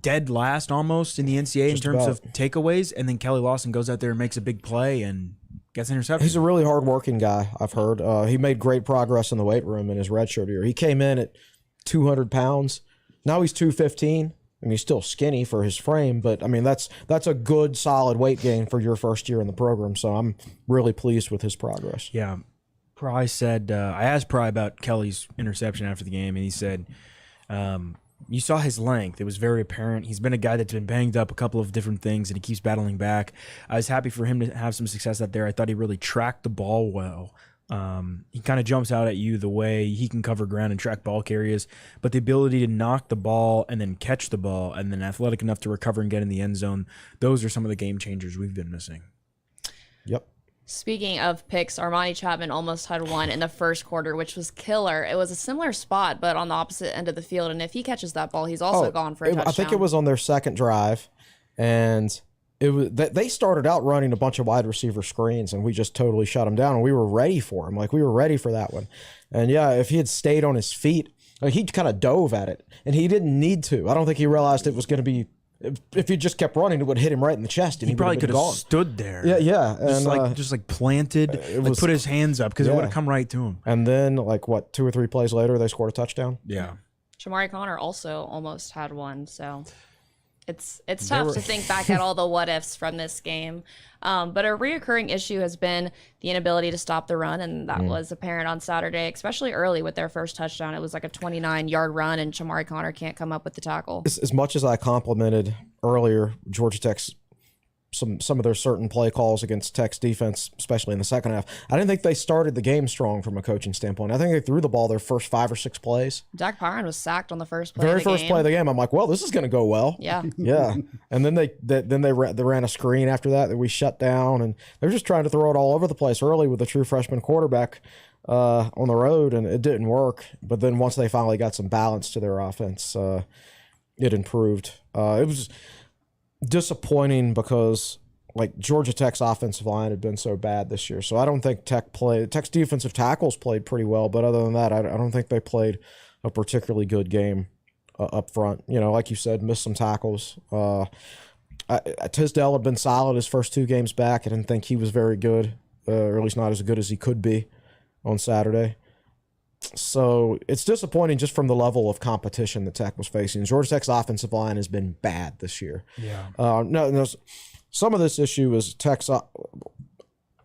Dead last almost in the NCAA in terms of takeaways, and then Kelly Lawson goes out there and makes a big play and gets an interception. He's a really hard-working guy, I've heard. He made great progress in the weight room in his redshirt year. He came in at 200 pounds. Now he's 215. I mean, he's still skinny for his frame, but, I mean, that's a good, solid weight gain for your first year in the program, so I'm really pleased with his progress. Yeah. Pry said, I asked Pry about Kelly's interception after the game, and he said, you saw his length. It was very apparent. He's been a guy that's been banged up a couple of different things, and he keeps battling back. I was happy for him to have some success out there. I thought he really tracked the ball well. He kind of jumps out at you the way he can cover ground and track ball carriers, but the ability to knock the ball and then catch the ball and then athletic enough to recover and get in the end zone, those are some of the game changers we've been missing. Yep. Speaking of picks, Armani Chapman almost had one in the first quarter, which was killer. It was a similar spot, but on the opposite end of the field. And if he catches that ball, he's also gone for a touchdown. I think it was on their second drive, and they started out running a bunch of wide receiver screens, and we just totally shut him down. And we were ready for him. We were ready for that one. And yeah, if he had stayed on his feet, he kind of dove at it, and he didn't need to. I don't think he realized it was going to be. If he just kept running, it would hit him right in the chest, and he probably could have gone. stood there. Yeah, and just planted, put his hands up because it would have come right to him. And then, 2 or 3 plays later, they scored a touchdown. Yeah. Shamari Connor also almost had one, so it's tough to think back at all the what ifs from this game. But a reoccurring issue has been the inability to stop the run, and that was apparent on Saturday, especially early with their first touchdown. It was like a 29-yard run, and Shamari Connor can't come up with the tackle. As much as I complimented earlier Georgia Tech's some of their certain play calls against Tech's defense, especially in the second half, I didn't think they started the game strong from a coaching standpoint. I think they threw the ball their first 5 or 6 plays. Dak Pyron was sacked on the first play. Very first play of the game. I'm like, well, this is going to go well. Yeah. Yeah. And then they ran a screen after that we shut down, and they're just trying to throw it all over the place early with a true freshman quarterback on the road, and it didn't work. But then once they finally got some balance to their offense, it improved. It was disappointing because like Georgia Tech's offensive line had been so bad this year. So I don't think Tech's defensive tackles played pretty well, but other than that, I don't think they played a particularly good game up front. You know, like you said, missed some tackles. Tisdale had been solid his first 2 games back. I didn't think he was very good, or at least not as good as he could be on Saturday. So it's disappointing just from the level of competition that Tech was facing. Georgia Tech's offensive line has been bad this year. Yeah. No, some of this issue is Tech's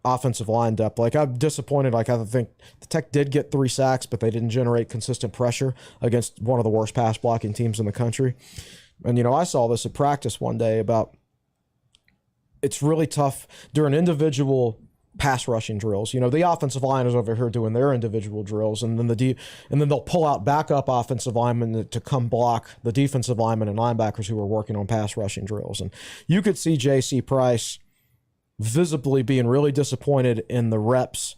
offensive line depth. Like, I'm disappointed. Like, I think the Tech did get 3 sacks, but they didn't generate consistent pressure against one of the worst pass blocking teams in the country. And, you know, I saw this at practice one day about it's really tough during individual pass rushing drills. You know, the offensive line is over here doing their individual drills, and then and then they'll pull out backup offensive linemen to come block the defensive linemen and linebackers who are working on pass rushing drills. And you could see J.C. Price visibly being really disappointed in the reps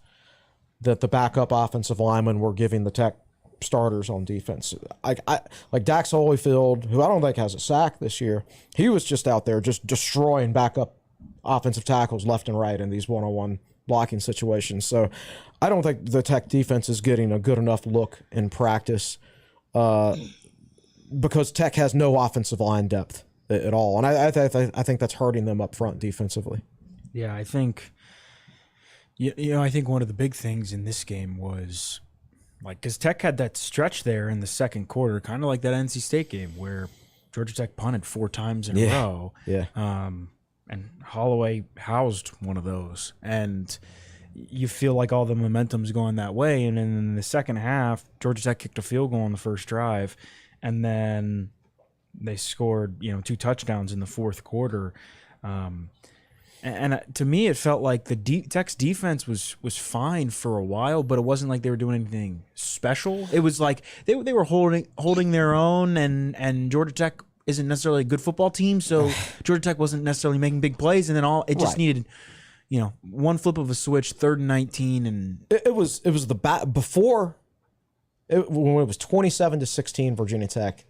that the backup offensive linemen were giving the Tech starters on defense. Like Dax Holyfield, who I don't think has a sack this year, he was just out there just destroying backup offensive tackles left and right in these one-on-one blocking situations. So I don't think the Tech defense is getting a good enough look in practice because Tech has no offensive line depth at all. And I think that's hurting them up front defensively. Yeah, I think, I think one of the big things in this game was, like, because Tech had that stretch there in the second quarter, kind of like that NC State game where Georgia Tech punted 4 times in a row. Yeah. And Holloway housed one of those. And you feel like all the momentum's going that way. And then in the second half, Georgia Tech kicked a field goal on the first drive. And then they scored, 2 touchdowns in the fourth quarter. And to me, it felt like the Tech's defense was fine for a while, but it wasn't like they were doing anything special. It was like they were holding their own, and Georgia Tech isn't necessarily a good football team, so Georgia Tech wasn't necessarily making big plays, and then it just needed, one flip of a switch, 3rd and 19, and it was the before when it was 27-16 Virginia Tech.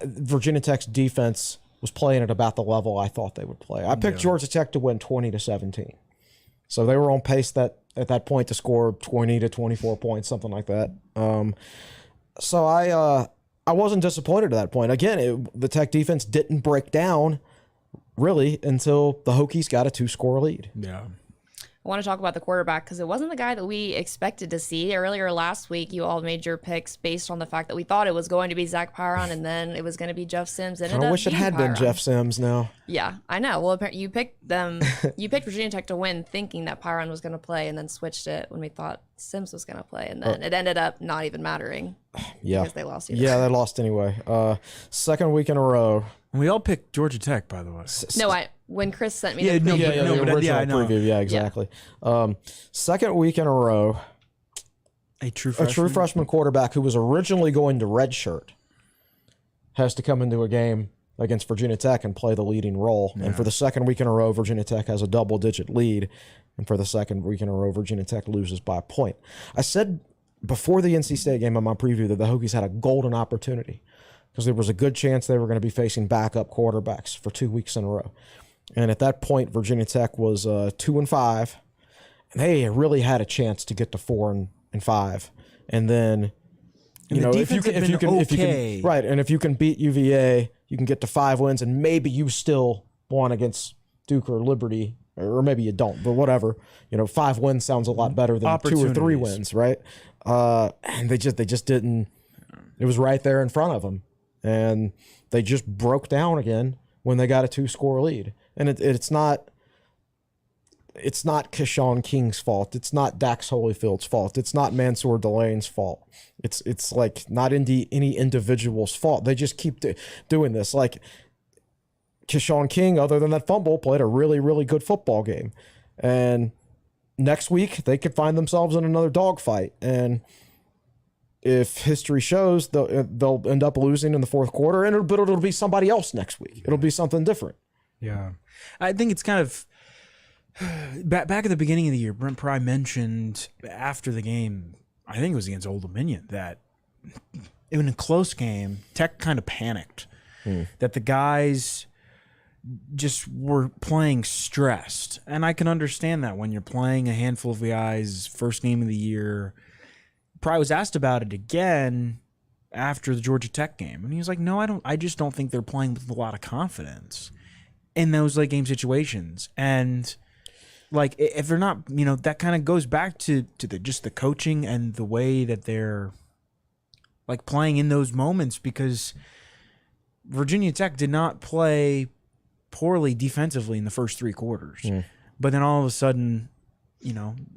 Virginia Tech's defense was playing at about the level I thought they would play. I picked Georgia Tech to win 20-17, so they were on pace at that point to score 20 to 24 points, something like that. So I wasn't disappointed at that point. Again, the Tech defense didn't break down really until the Hokies got a 2-score lead. Yeah. I want to talk about the quarterback because it wasn't the guy that we expected to see. Earlier last week, you all made your picks based on the fact that we thought it was going to be Zach Pyron and then it was going to be Jeff Sims. I wish it had been Jeff Sims now. Yeah, I know. Well, apparently you picked them. You picked Virginia Tech to win thinking that Pyron was going to play and then switched it when we thought Sims was going to play. And then it ended up not even mattering. Yeah. Because they lost either. Yeah, they lost anyway. Second week in a row. we all picked Georgia Tech, by the way. No, when Chris sent me the the preview. original I know. preview. Yeah, exactly. Second week in a row, A true freshman quarterback who was originally going to redshirt has to come into a game against Virginia Tech and play the leading role. Yeah. And for the second week in a row, Virginia Tech has a double-digit lead. And for the second week in a row, Virginia Tech loses by a point. I said before the NC State game in my preview that the Hokies had a golden opportunity because there was a good chance they were going to be facing backup quarterbacks for 2 weeks in a row. And at that point, Virginia Tech was 2-5, and they really had a chance to get to 4-5. And then, if you can, right, and if you can beat UVA, you can get to 5 wins, and maybe you still won against Duke or Liberty, or maybe you don't, but whatever. 5 wins sounds a lot better than 2 or 3 wins, right? And they just didn't. It was right there in front of them, and they just broke down again when they got a 2-score lead. And it's not Keshawn King's fault. It's not Dax Holyfield's fault. It's not Mansour Delane's fault. It's like not any individual's fault. They just keep doing this. Like Keshawn King, other than that fumble, played a really, really good football game. And next week they could find themselves in another dogfight. And if history shows, they'll end up losing in the fourth quarter, but it'll be somebody else next week. It'll be something different. Yeah, I think it's kind of back at the beginning of the year. Brent Pry mentioned after the game, I think it was against Old Dominion, that in a close game, Tech kind of panicked that the guys just were playing stressed. And I can understand that when you're playing a handful of guys, first game of the year. Pry was asked about it again after the Georgia Tech game. And he was like, no, I just don't think they're playing with a lot of confidence in those late game situations. And like, if they're not, that kind of goes back to just the coaching and the way that they're like playing in those moments, because Virginia Tech did not play poorly defensively in the first 3 quarters. But then all of a sudden,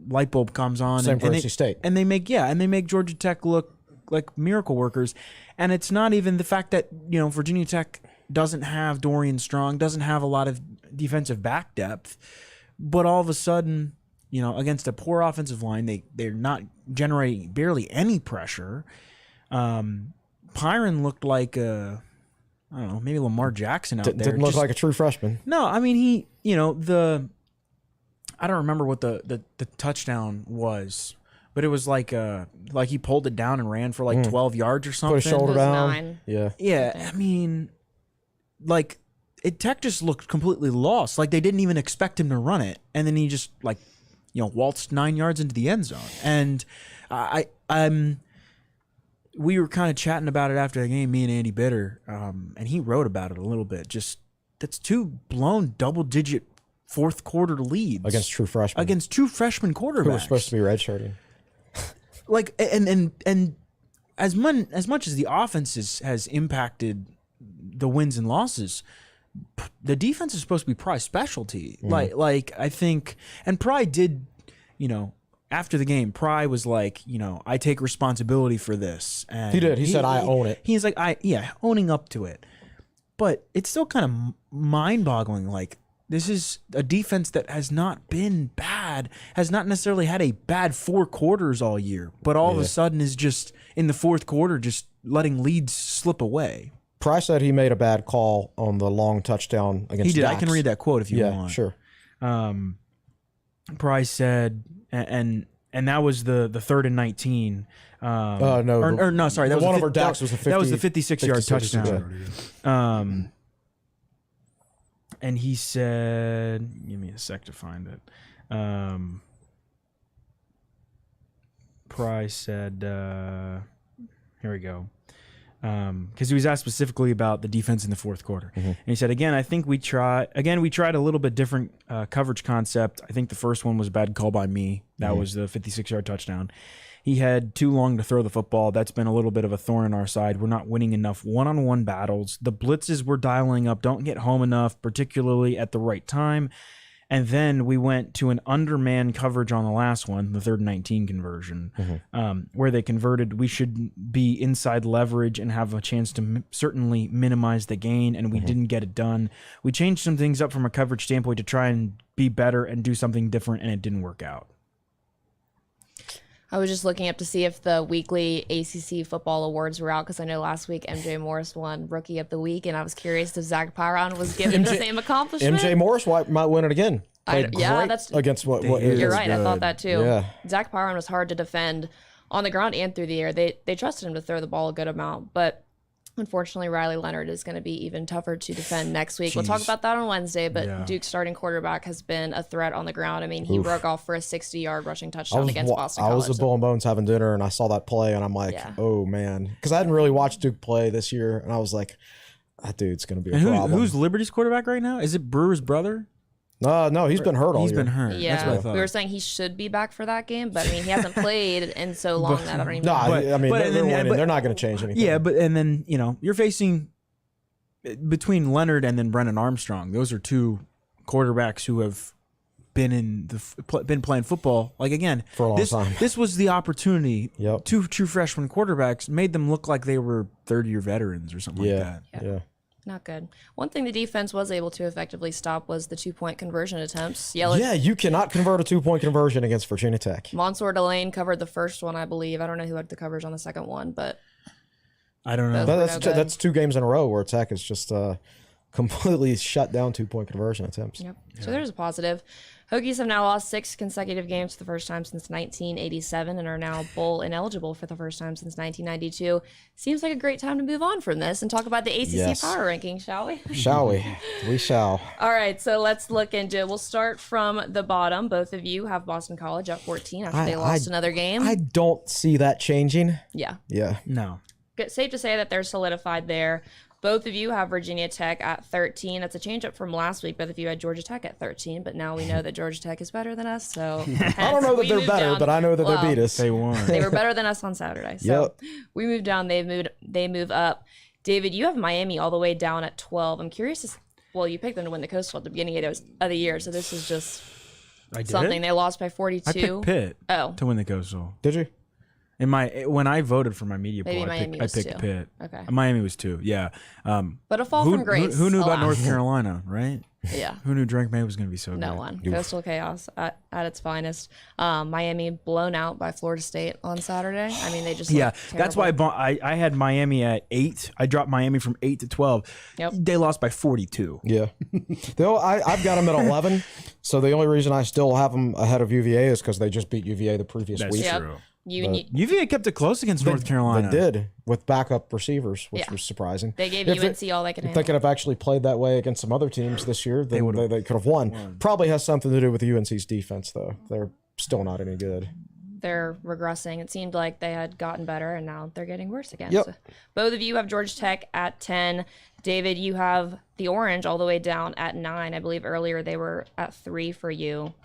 light bulb comes on. Same for NC State. And they make Georgia Tech look like miracle workers. And it's not even the fact that, Virginia Tech doesn't have Dorian Strong, doesn't have a lot of defensive back depth. But all of a sudden, against a poor offensive line, they're not generating barely any pressure. Pyron looked like I don't know, maybe Lamar Jackson out there. Didn't look like a true freshman. No, I mean, he, I don't remember what the touchdown was, but it was like he pulled it down and ran for like 12 yards or something. Put his shoulder down. 9. Yeah. Yeah, I mean, like, Tech just looked completely lost. Like, they didn't even expect him to run it. And then he just, waltzed 9 yards into the end zone. And we were kind of chatting about it after the game, me and Andy Bitter, and he wrote about it a little bit. Just, that's 2 blown double-digit fourth quarter leads. Against true freshmen. Against 2 freshman quarterbacks. Who were supposed to be redshirting. Like, and as much as the offense has impacted the wins and losses, the defense is supposed to be Pry's specialty. Like I think, and Pry did, after the game, Pry was like, I take responsibility for this. And He did. He said, I own it. He's like, owning up to it. But it's still kind of mind-boggling. Like, this is a defense that has not been bad, has not necessarily had a bad 4 quarters all year, but all of a sudden is just in the fourth quarter just letting leads slip away. Price said he made a bad call on the long touchdown against He did. Dax. I can read that quote if you want. Yeah, sure. Price said, and that was the 3rd and 19. No, sorry, that was one the over Dax was the 50. That was the 56-yard touchdown. Yeah. And he said, give me a sec to find it. Price said, here we go. Because he was asked specifically about the defense in the fourth quarter. And he said, I think we tried a little bit different coverage concept. I think the first one was a bad call by me. That was the 56-yard touchdown. He had too long to throw the football. That's been a little bit of a thorn in our side. We're not winning enough one-on-one battles. The blitzes we're dialing up don't get home enough, particularly at the right time. And then we went to an underman coverage on the last one, the 3rd and 19 conversion, where they converted. We should be inside leverage and have a chance to certainly minimize the gain, and we didn't get it done. We changed some things up from a coverage standpoint to try and be better and do something different, and it didn't work out. I was just looking up to see if the weekly ACC football awards were out, because I know last week MJ Morris won Rookie of the Week, and I was curious if Zach Pyron was given the same accomplishment. MJ Morris might win it again. Played great that's against what you're right. I thought that too. Yeah. Zach Pyron was hard to defend on the ground and through the air. They trusted him to throw the ball a good amount, but unfortunately, Riley Leonard is going to be even tougher to defend next week. We'll talk about that on Wednesday, but Duke's starting quarterback has been a threat on the ground. I mean, he broke off for a 60-yard rushing touchdown against Boston College. I was at Bull and Bones having dinner, and I saw that play, and I'm like, oh, man. Because I hadn't really watched Duke play this year, and I was like, that dude's going to be a problem. Who's Liberty's quarterback right now? Is it Brewer's brother? No, he's been hurt all year. He's been hurt. Yeah, that's what I thought. we were saying he should be back for that game, but I mean, he hasn't played in so long that I don't even No, know. I mean, they're winning. They're not going to change anything. Yeah, and then, you're facing between Leonard and then Brennan Armstrong. Those are 2 quarterbacks who have been been playing football. Like, again, for a long time. This was the opportunity. Yep. 2 true freshman quarterbacks made them look like they were 30-year veterans or something like that. Yeah. Not good. One thing the defense was able to effectively stop was the 2-point conversion attempts. You cannot convert a 2-point conversion against Virginia Tech. Mansour Delane covered the first one, I believe. I don't know who had the coverage on the second one, but I don't know. That's 2 games in a row where Tech is just completely shut down 2-point conversion attempts. Yep. So there's a positive. Hokies have now lost 6 consecutive games for the first time since 1987 and are now bowl ineligible for the first time since 1992. Seems like a great time to move on from this and talk about the ACC power rankings, shall we? Shall we? We shall. All right, so let's look into it. We'll start from the bottom. Both of you have Boston College at 14 after they lost another game. I don't see that changing. Yeah. Yeah. No. Safe to say that they're solidified there. Both of you have Virginia Tech at 13. That's a change up from last week. Both of you had Georgia Tech at 13, but now we know that Georgia Tech is better than us. So I don't know that they're better, but I know that they beat us. They won. They were better than us on Saturday. So we moved down. They move up. David, you have Miami all the way down at 12. I'm curious. Well, you picked them to win the Coastal at the beginning of the year, so this is just something. They lost by 42. I picked Pitt to win the Coastal. Did you? When I voted for my media poll, I picked 2. Pitt. Okay. Miami was 2. Yeah. But a fall from grace. Who knew about alas. North Carolina, right? Yeah. Who knew Drake May was going to be so good? No one. Coastal chaos at its finest. Miami blown out by Florida State on Saturday. I mean, they just that's why I had Miami at 8. I dropped Miami from 8 to 12. Yep. They lost by 42. Yeah. I've got them at 11. So the only reason I still have them ahead of UVA is because they just beat UVA the previous week. Yep. True. UVA kept it close against North Carolina. They did with backup receivers, which was surprising. They gave UNC all they could handle. If they could have actually played that way against some other teams this year, then they could have won. Probably has something to do with UNC's defense, though. They're still not any good. They're regressing. It seemed like they had gotten better, and now they're getting worse again. Yep. So both of you have Georgia Tech at 10. David, you have the Orange all the way down at 9. I believe earlier they were at 3 for you.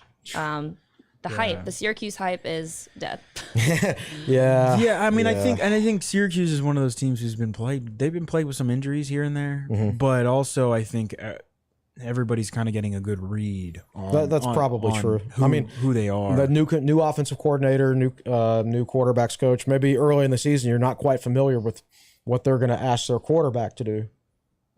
The Syracuse hype is dead. Yeah. I mean, I think Syracuse is one of those teams who's been played. They've been plagued with some injuries here and there, but also I think everybody's kind of getting a good read on. That's probably true. Who they are. The new offensive coordinator, new quarterbacks coach. Maybe early in the season, you're not quite familiar with what they're going to ask their quarterback to do,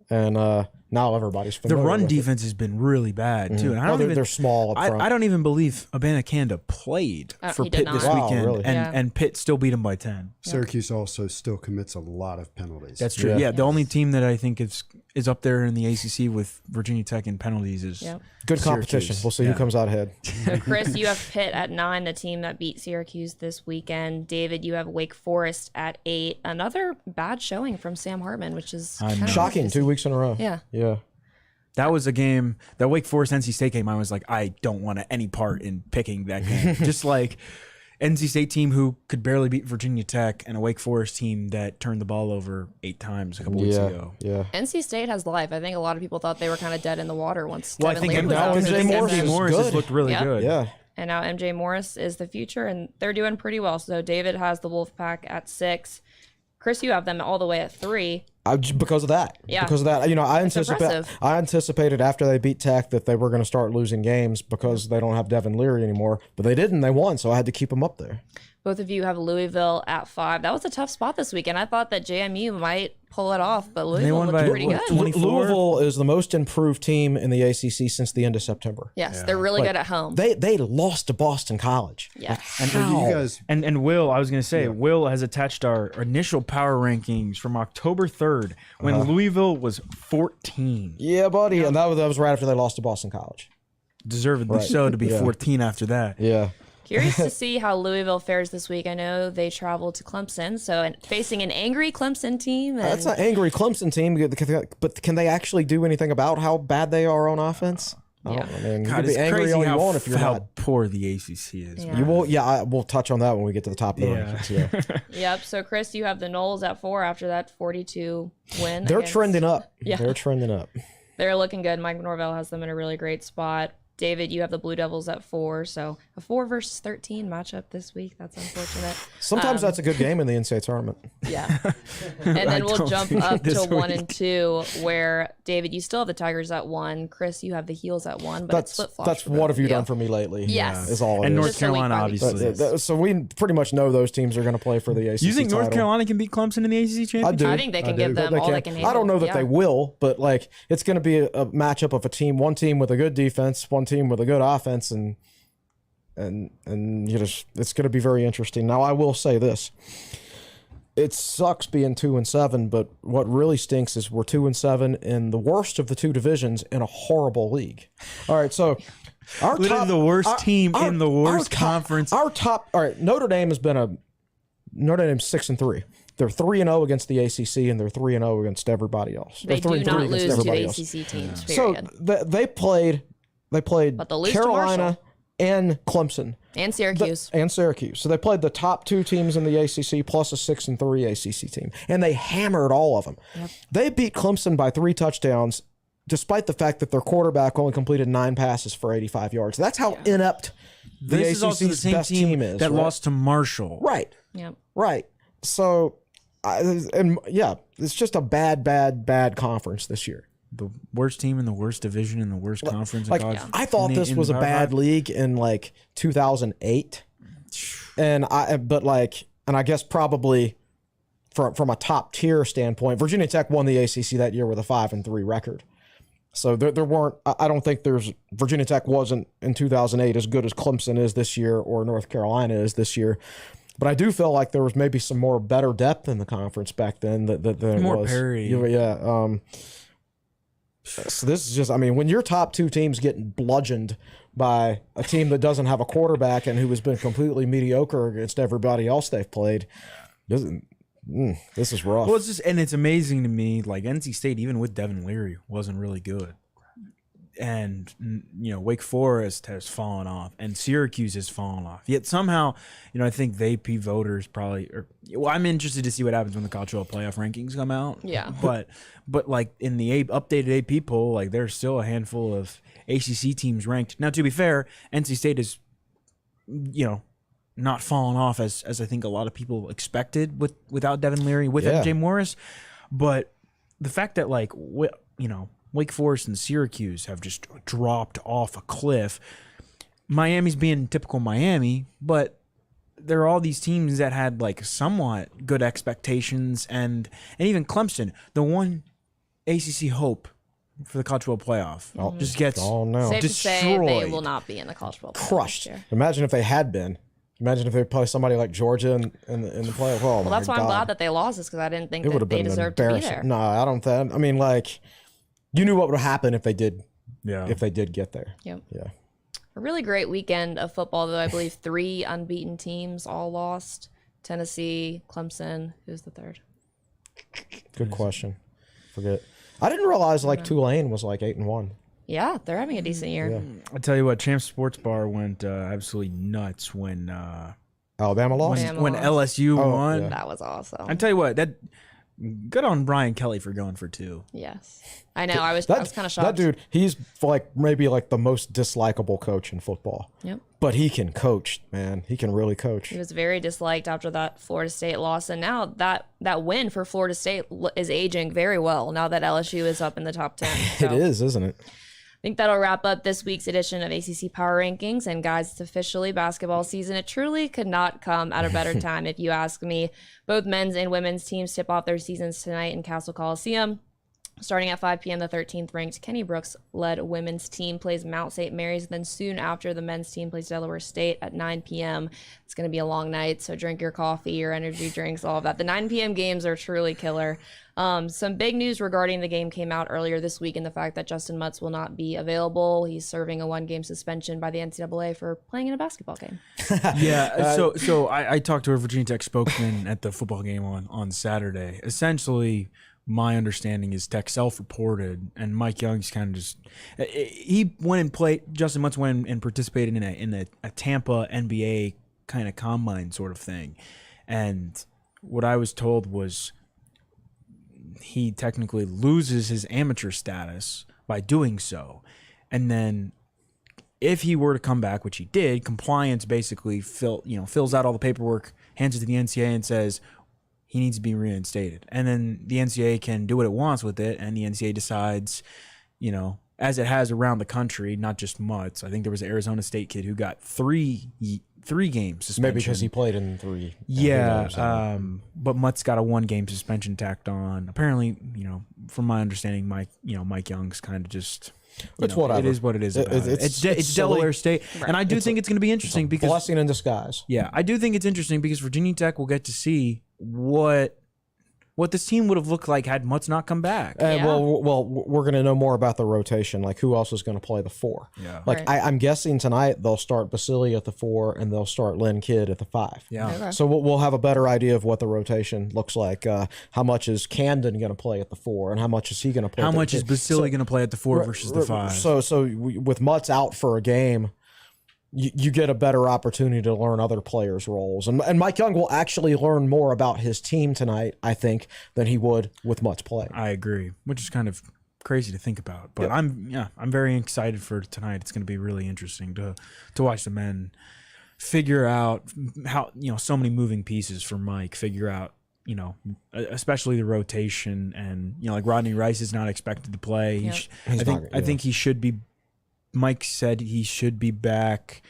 and now everybody's familiar. The run with defense has been really bad too, and I don't even. They're small up front. I don't even believe Abanikanda played for he Pitt did this not. weekend, Wow, really? and Pitt still beat them by 10. Syracuse also still commits a lot of penalties. That's true. Yeah, the only team that I think is up there in the ACC with Virginia Tech in penalties is good competition. Syracuse. We'll see who comes out ahead. So Chris, you have Pitt at 9, the team that beat Syracuse this weekend. David, you have Wake Forest at 8. Another bad showing from Sam Hartman, which is kind of Shocking. 2 weeks in a row. Yeah. That was a game, that Wake Forest NC State game. I was like, I don't want any part in picking that game. Just like NC State team who could barely beat Virginia Tech and a Wake Forest team that turned the ball over 8 times a couple weeks ago. Yeah. NC State has life. I think a lot of people thought they were kind of dead in the water once. Well, I Devin think Leary was out. MJ Morris has looked really good. Yeah. And now MJ Morris is the future, and they're doing pretty well. So David has the Wolfpack at 6. Chris, you have them all the way at 3. Because of that. Yeah. Because of that. Impressive. I anticipated after they beat Tech that they were going to start losing games because they don't have Devin Leary anymore. But they didn't. They won, so I had to keep them up there. Both of you have Louisville at 5. That was a tough spot this weekend. I thought that JMU might pull it off, but Louisville looked pretty good. 24. Louisville is the most improved team in the ACC since the end of September. Yes, they're really good at home. They lost to Boston College. Yeah. And you guys, And Will, I was going to say, Will has attached our initial power rankings from October 3rd when Louisville was 14. Yeah, buddy. And that was right after they lost to Boston College. Deservedly so to be 14 after that. Yeah. Curious to see how Louisville fares this week. I know they traveled to Clemson, so facing an angry Clemson team. And That's an angry Clemson team, but can they actually do anything about how bad they are on offense? Yeah. I mean, you God, can it's be angry crazy all you want if you're how not. poor the ACC is. Yeah. You will, we'll touch on that when we get to the top of the rankings. Yeah. Yep. So Chris, you have the Noles at 4 after that 42 win. They're against- trending up. Yeah. They're trending up. They're looking good. Mike Norvell has them in a really great spot. David, you have the Blue Devils at 4, so a 4 versus 13 matchup this week. That's unfortunate. Sometimes that's a good game in the NCAA tournament. Yeah. And then we'll jump up to this 1 and week. 2, where David, you still have the Tigers at 1. Chris, you have the Heels at 1, but it's flip-flops. That's for what both have you of done for me lately? Yes. Is all it And is. North Just a week Carolina, by week. obviously. So we pretty much know those teams are going to play for the ACC You think North title. Carolina can beat Clemson in the ACC championship? I do. I think they can give them all they can handle. I don't know that Yeah. they will, but like it's going to be a matchup of one team with a good defense, one team with a good offense, and it's going to be very interesting. Now I will say this: it sucks being 2-7, but what really stinks is we're 2-7 in the worst of the two divisions in a horrible league. All right, so literally the worst team in the worst conference. All right, Notre Dame's 6-3. They're 3-0 against the ACC, and they're 3-0 against everybody else. They do not lose to ACC teams. Period. So they played But they'll lose to Carolina Marshall. and Clemson. And Syracuse. So they played the top two teams in the ACC plus a 6-3 ACC team, and they hammered all of them. Yep. They beat Clemson by 3 touchdowns, despite the fact that their quarterback only completed 9 passes for 85 yards. That's how inept the This ACC's is also the same best team is. that lost to Marshall. Right. Yep. Right. So, it's just a bad conference this year. The worst team in the worst division in the worst conference. Like, I thought this was a bad league in like 2008, and I guess probably from a top tier standpoint, Virginia Tech won the ACC that year with a 5-3 record. So there weren't. I don't think Virginia Tech wasn't in 2008 as good as Clemson is this year or North Carolina is this year. But I do feel like there was maybe some more better depth in the conference back then than more it was. parity. Yeah. So this is just, when your top two teams getting bludgeoned by a team that doesn't have a quarterback and who has been completely mediocre against everybody else they've played, this is rough. Well, it's amazing to me, like NC State, even with Devin Leary, wasn't really good. And, Wake Forest has fallen off and Syracuse has fallen off. Yet somehow, I think the AP voters probably I'm interested to see what happens when the college football playoff rankings come out. Yeah. But like in the updated AP poll, like there's still a handful of ACC teams ranked. Now, to be fair, NC State is, not fallen off as I think a lot of people expected without Devin Leary, with MJ Morris. But the fact that Wake Forest and Syracuse have just dropped off a cliff. Miami's being typical Miami, but there are all these teams that had like somewhat good expectations, and even Clemson, the one ACC hope for the college football playoff, just gets Safe destroyed. to say they will not be in the college football playoff crushed. this year. Imagine if they had been. Imagine if they play somebody like Georgia in the playoff. Oh, Well, that's why I'm glad that they lost this, because I didn't think that they deserved to be there. No, I don't think. You knew what would happen if they did. Yeah. If they did get there. Yep. Yeah. A really great weekend of football, though. I believe 3 unbeaten teams all lost. Tennessee, Clemson. Who's the third? Good question. Forget. I didn't realize Tulane was 8-1. Yeah, they're having a decent year. Yeah. I tell you what, Champs Sports Bar went absolutely nuts when Alabama lost. when LSU won. yeah. That was awesome. I tell you what, that good on Brian Kelly for going for 2. Yes. I know. I was kind of shocked. That dude, he's maybe the most dislikable coach in football. Yep. But he can coach, man. He can really coach. He was very disliked after that Florida State loss, and now that win for Florida State is aging very well now that LSU is up in the top 10. So It is, isn't it? I think that'll wrap up this week's edition of ACC Power Rankings. And guys, it's officially basketball season. It truly could not come at a better time, if you ask me. Both men's and women's teams tip off their seasons tonight in Castle Coliseum. Starting at 5 p.m., the 13th ranked Kenny Brooks-led women's team plays Mount St. Mary's. Then soon after, the men's team plays Delaware State at 9 p.m. It's going to be a long night, so drink your coffee, your energy drinks, all of that. The 9 p.m. games are truly killer. Some big news regarding the game came out earlier this week, in the fact that Justin Mutz will not be available. He's serving a 1-game suspension by the NCAA for playing in a basketball game. Yeah, so I talked to a Virginia Tech spokesman at the football game on Saturday. Essentially, my understanding is Tech self-reported, and Mike Young's kind of just he went and played. Justin Mutz went and participated in a Tampa NBA kind of combine sort of thing, and what I was told was he technically loses his amateur status by doing so, and then if he were to come back, which he did, compliance basically fills out all the paperwork, hands it to the NCAA, and says he needs to be reinstated. And then the NCAA can do what it wants with it, and the NCAA decides, as it has around the country, not just Mutz. I think there was an Arizona State kid who got 3 game suspension. Maybe because he played in 3. Yeah, but Mutz got a 1-game suspension tacked on. Apparently, from my understanding, Mike Young's kind of just. It's whatever. It is what it is. It's Delaware State, right. And I do think it's going to be interesting because blessing in disguise. Yeah, I do think it's interesting because Virginia Tech will get to see what this team would have looked like had Mutz not come back. Yeah. Well, we're going to know more about the rotation, like who else is going to play the 4. Yeah. Like Right. I'm guessing tonight they'll start Basili at the 4 and they'll start Lynn Kidd at the 5. Yeah. Okay. So we'll have a better idea of what the rotation looks like. How much is Camden going to play at the 4, and how much is he going to play? How at the much is 5? Basili going to play at the 4 versus the 5? So with Mutz out for a game, you get a better opportunity to learn other players' roles. And Mike Young will actually learn more about his team tonight, I think, than he would with Mutz playing. I agree, which is kind of crazy to think about. But I'm very excited for tonight. It's going to be really interesting to watch the men figure out how, so many moving pieces for Mike, figure out, especially the rotation, and like Rodney Rice is not expected to play. Yep. I think he should be. Mike said he should be back,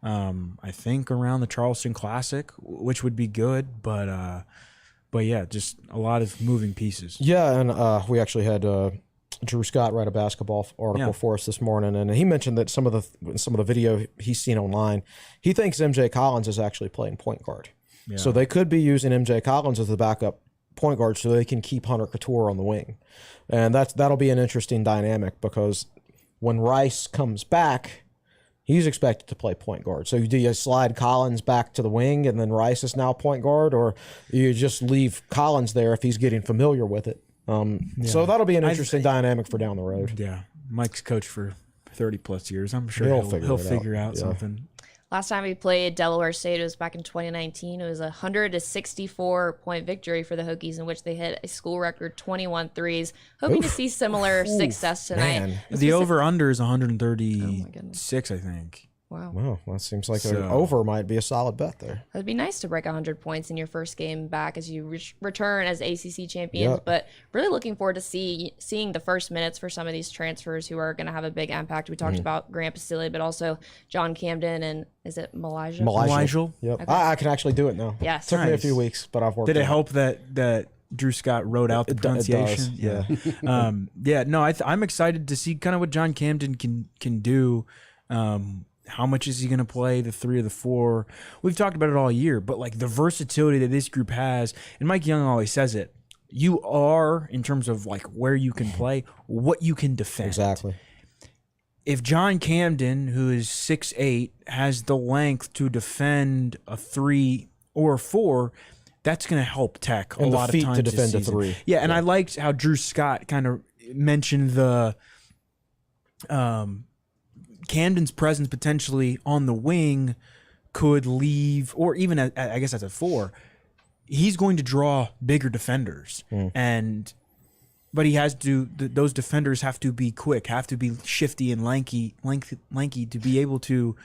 I think around the Charleston Classic, which would be good. But yeah, just a lot of moving pieces. Yeah, and we actually had Drew Scott write a basketball article for us this morning, and he mentioned that some of the video he's seen online, he thinks MJ Collins is actually playing point guard. Yeah. So they could be using MJ Collins as the backup point guard so they can keep Hunter Couture on the wing, and that'll be an interesting dynamic because when Rice comes back, he's expected to play point guard. So do you slide Collins back to the wing and then Rice is now point guard, or you just leave Collins there if he's getting familiar with it? So that'll be an interesting dynamic for down the road. Yeah, Mike's coached for 30 plus years. I'm sure He'll he'll figure it figure out Yeah. something. Last time we played Delaware State, it was back in 2019. It was a 164-point victory for the Hokies, in which they hit a school record 21 threes. Hoping to see similar success tonight. Man. The over-under is Oh, 136, I think. Wow. Wow, that seems like So- an over might be a solid bet there. It'd be nice to break 100 points in your first game back as you return as ACC champions, Yep. but really looking forward to seeing the first minutes for some of these transfers who are going to have a big impact. We talked about Grant Basili, but also John Camden and is it Malijah? Malijah? Yep. I can actually do it now. Yes. Took me a Nice. few weeks, but I've worked Did it on help that Drew Scott wrote out the It does, pronunciation? yeah. Yeah. No, I'm excited to see kind of what John Camden can do. How much is he going to play, the 3 or the 4? We've talked about it all year, but like the versatility that this group has, and Mike Young always says it, you are, in terms of like where you can play, what you can defend. Exactly. If John Camden, who is 6'8", has the length to defend a 3 or a 4, that's going to help Tech a And the lot feet of times to this defend a season. 3. Yeah, and I liked how Drew Scott kind of mentioned the Camden's presence potentially on the wing could leave, or even I guess as a 4, he's going to draw bigger defenders, but he has to. Those defenders have to be quick, have to be shifty and lanky to be able to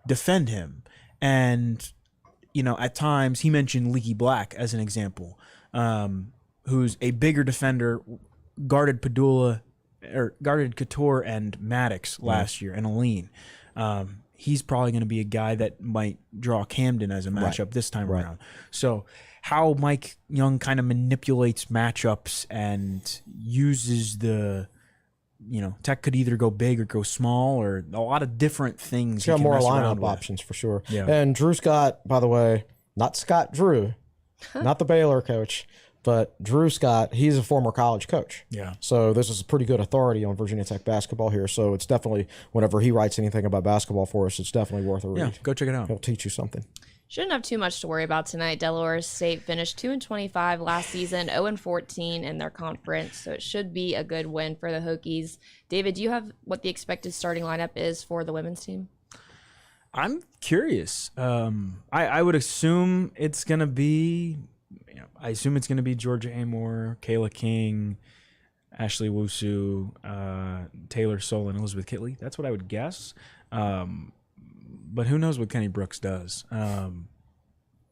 defend him. And at times he mentioned Leaky Black as an example, who's a bigger defender, guarded Couture and Maddox last year, and Aline. He's probably going to be a guy that might draw Camden as a matchup this time around. So how Mike Young kind of manipulates matchups and uses the, Tech could either go big or go small, or a lot of different things. He's got more mess around lineup with. options for sure. Yeah. And Drew Scott, by the way, not Scott Drew, not the Baylor coach, but Drew Scott, he's a former college coach. Yeah. So this is a pretty good authority on Virginia Tech basketball here. So it's definitely, whenever he writes anything about basketball for us, it's definitely worth a read. Yeah, go check it out. He'll teach you something. Shouldn't have too much to worry about tonight. Delaware State finished 2-25 last season, 0-14 in their conference, so it should be a good win for the Hokies. David, do you have what the expected starting lineup is for the women's team? I'm curious. I would assume it's going to be, Georgia Amore, Kayla King, Ashley Wusu, Taylor Soul, and Elizabeth Kitley. That's what I would guess. But who knows what Kenny Brooks does? I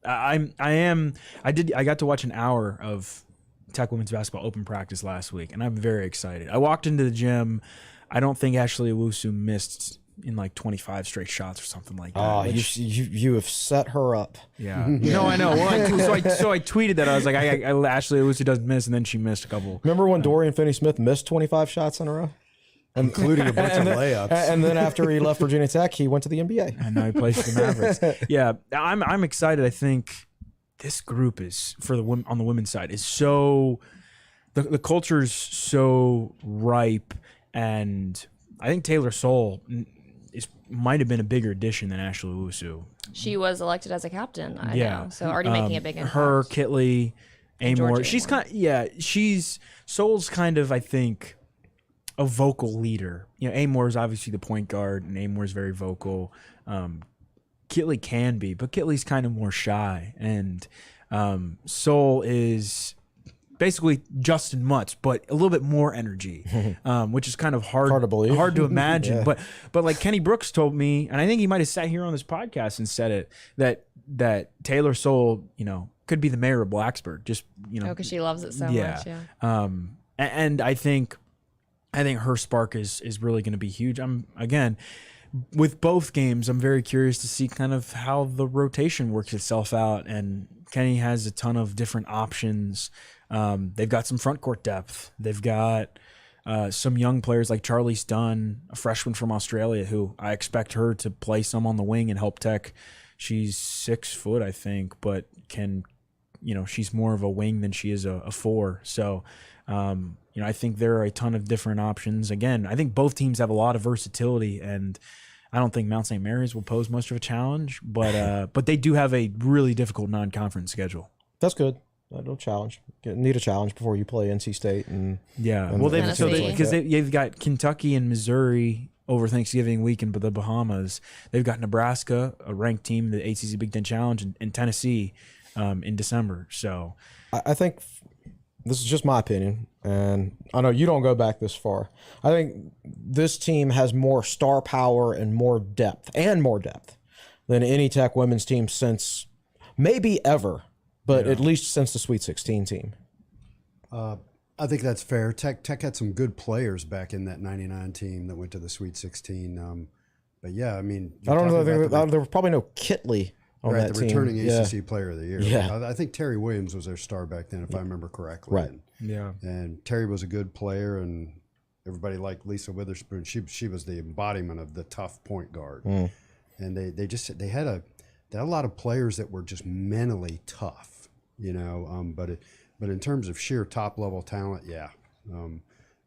got to watch an hour of Tech women's basketball open practice last week, and I'm very excited. I walked into the gym. I don't think Ashley Owusu missed in like 25 straight shots or something like that. Oh, you have set her up. Yeah. No, I know. Well, so I tweeted that. I was like, Ashley Owusu doesn't miss, and then she missed a couple. Remember when Dorian Finney-Smith missed 25 shots in a row? including a bunch of layups. And then after he left Virginia Tech, he went to the NBA. And now he plays for the Mavericks. Yeah, I'm excited. I think this group is on the women's side is so the culture's so ripe, and I think Taylor Soule might have been a bigger addition than Ashley Owusu. She was elected as a captain. I know, so already making a big impact. Her, Kitley, Amor. She's Amor. She's Soule's kind of, I think, a vocal leader. Amor is obviously the point guard, and Amor is very vocal. Kitley can be, but Kitley's kind of more shy, and Soule is basically Justin Mutz, but a little bit more energy, which is kind of hard to believe, hard to imagine. But like Kenny Brooks told me, and I think he might have sat here on this podcast and said it, that Taylor Soule, could be the mayor of Blacksburg. Just because she loves it so much. Yeah. And I think her spark is really going to be huge. With both games, I'm very curious to see kind of how the rotation works itself out. And Kenny has a ton of different options. They've got some front court depth. They've got some young players like Charlie Dunn, a freshman from Australia, who I expect her to play some on the wing and help Tech. She's 6 foot, I think, but she's more of a wing than she is a 4. So, I think there are a ton of different options. Again, I think both teams have a lot of versatility, and I don't think Mount St. Mary's will pose much of a challenge, but they do have a really difficult non-conference schedule. That's good. No challenge. Need a challenge before you play NC State and they've got Kentucky and Missouri over Thanksgiving weekend, but the Bahamas. They've got Nebraska, a ranked team, the ACC Big Ten Challenge, and Tennessee in December. So I think this is just my opinion, and I know you don't go back this far. I think this team has more star power and more depth than any Tech women's team since maybe ever, but at least since the Sweet 16 team. I think that's fair. Tech had some good players back in that 99 team that went to the Sweet 16. But yeah, I mean, I don't know. There was probably no Kitley on that team. The returning ACC Player of the Year. Yeah. I think Terry Williams was their star back then, if I remember correctly. Right. And Terry was a good player, and everybody liked Lisa Witherspoon. She was the embodiment of the tough point guard. And they had a lot of players that were just mentally tough, but in terms of sheer top level talent, yeah.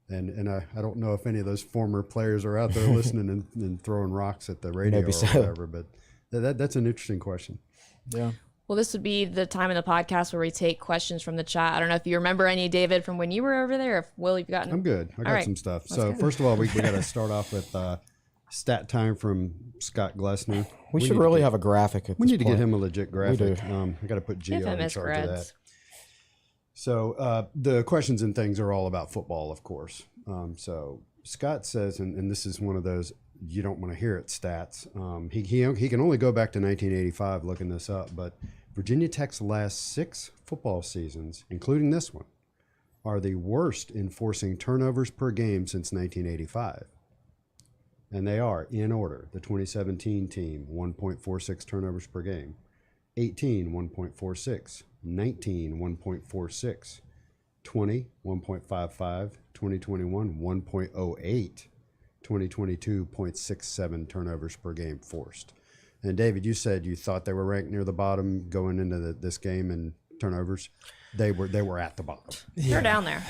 And I don't know if any of those former players are out there listening and throwing rocks at the radio or whatever, but that's an interesting question. Yeah. Well, this would be the time in the podcast where we take questions from the chat. I don't know if you remember any, David, from when you were over there. If Will, you've gotten. I'm good. I got some stuff. So first of all, we got to start off with stat time from Scott Glessner. We should really have a graphic. We need to get him a legit graphic. We do. I got to put Gio Give him in his charge of creds. that. So the questions and things are all about football, of course. So Scott says, and this is one of those you don't want to hear it stats. He can only go back to 1985 looking this up, but Virginia Tech's last 6 football seasons, including this one, are the worst in forcing turnovers per game since 1985. And they are, in order, the 2017 team, 1.46 turnovers per game, 18, 1.46, 19, 1.46, 20, 1.55, 2021, 1.08, 2022, 0.67 turnovers per game forced. And David, you said you thought they were ranked near the bottom going into this game in turnovers. They were at the bottom. They're down there.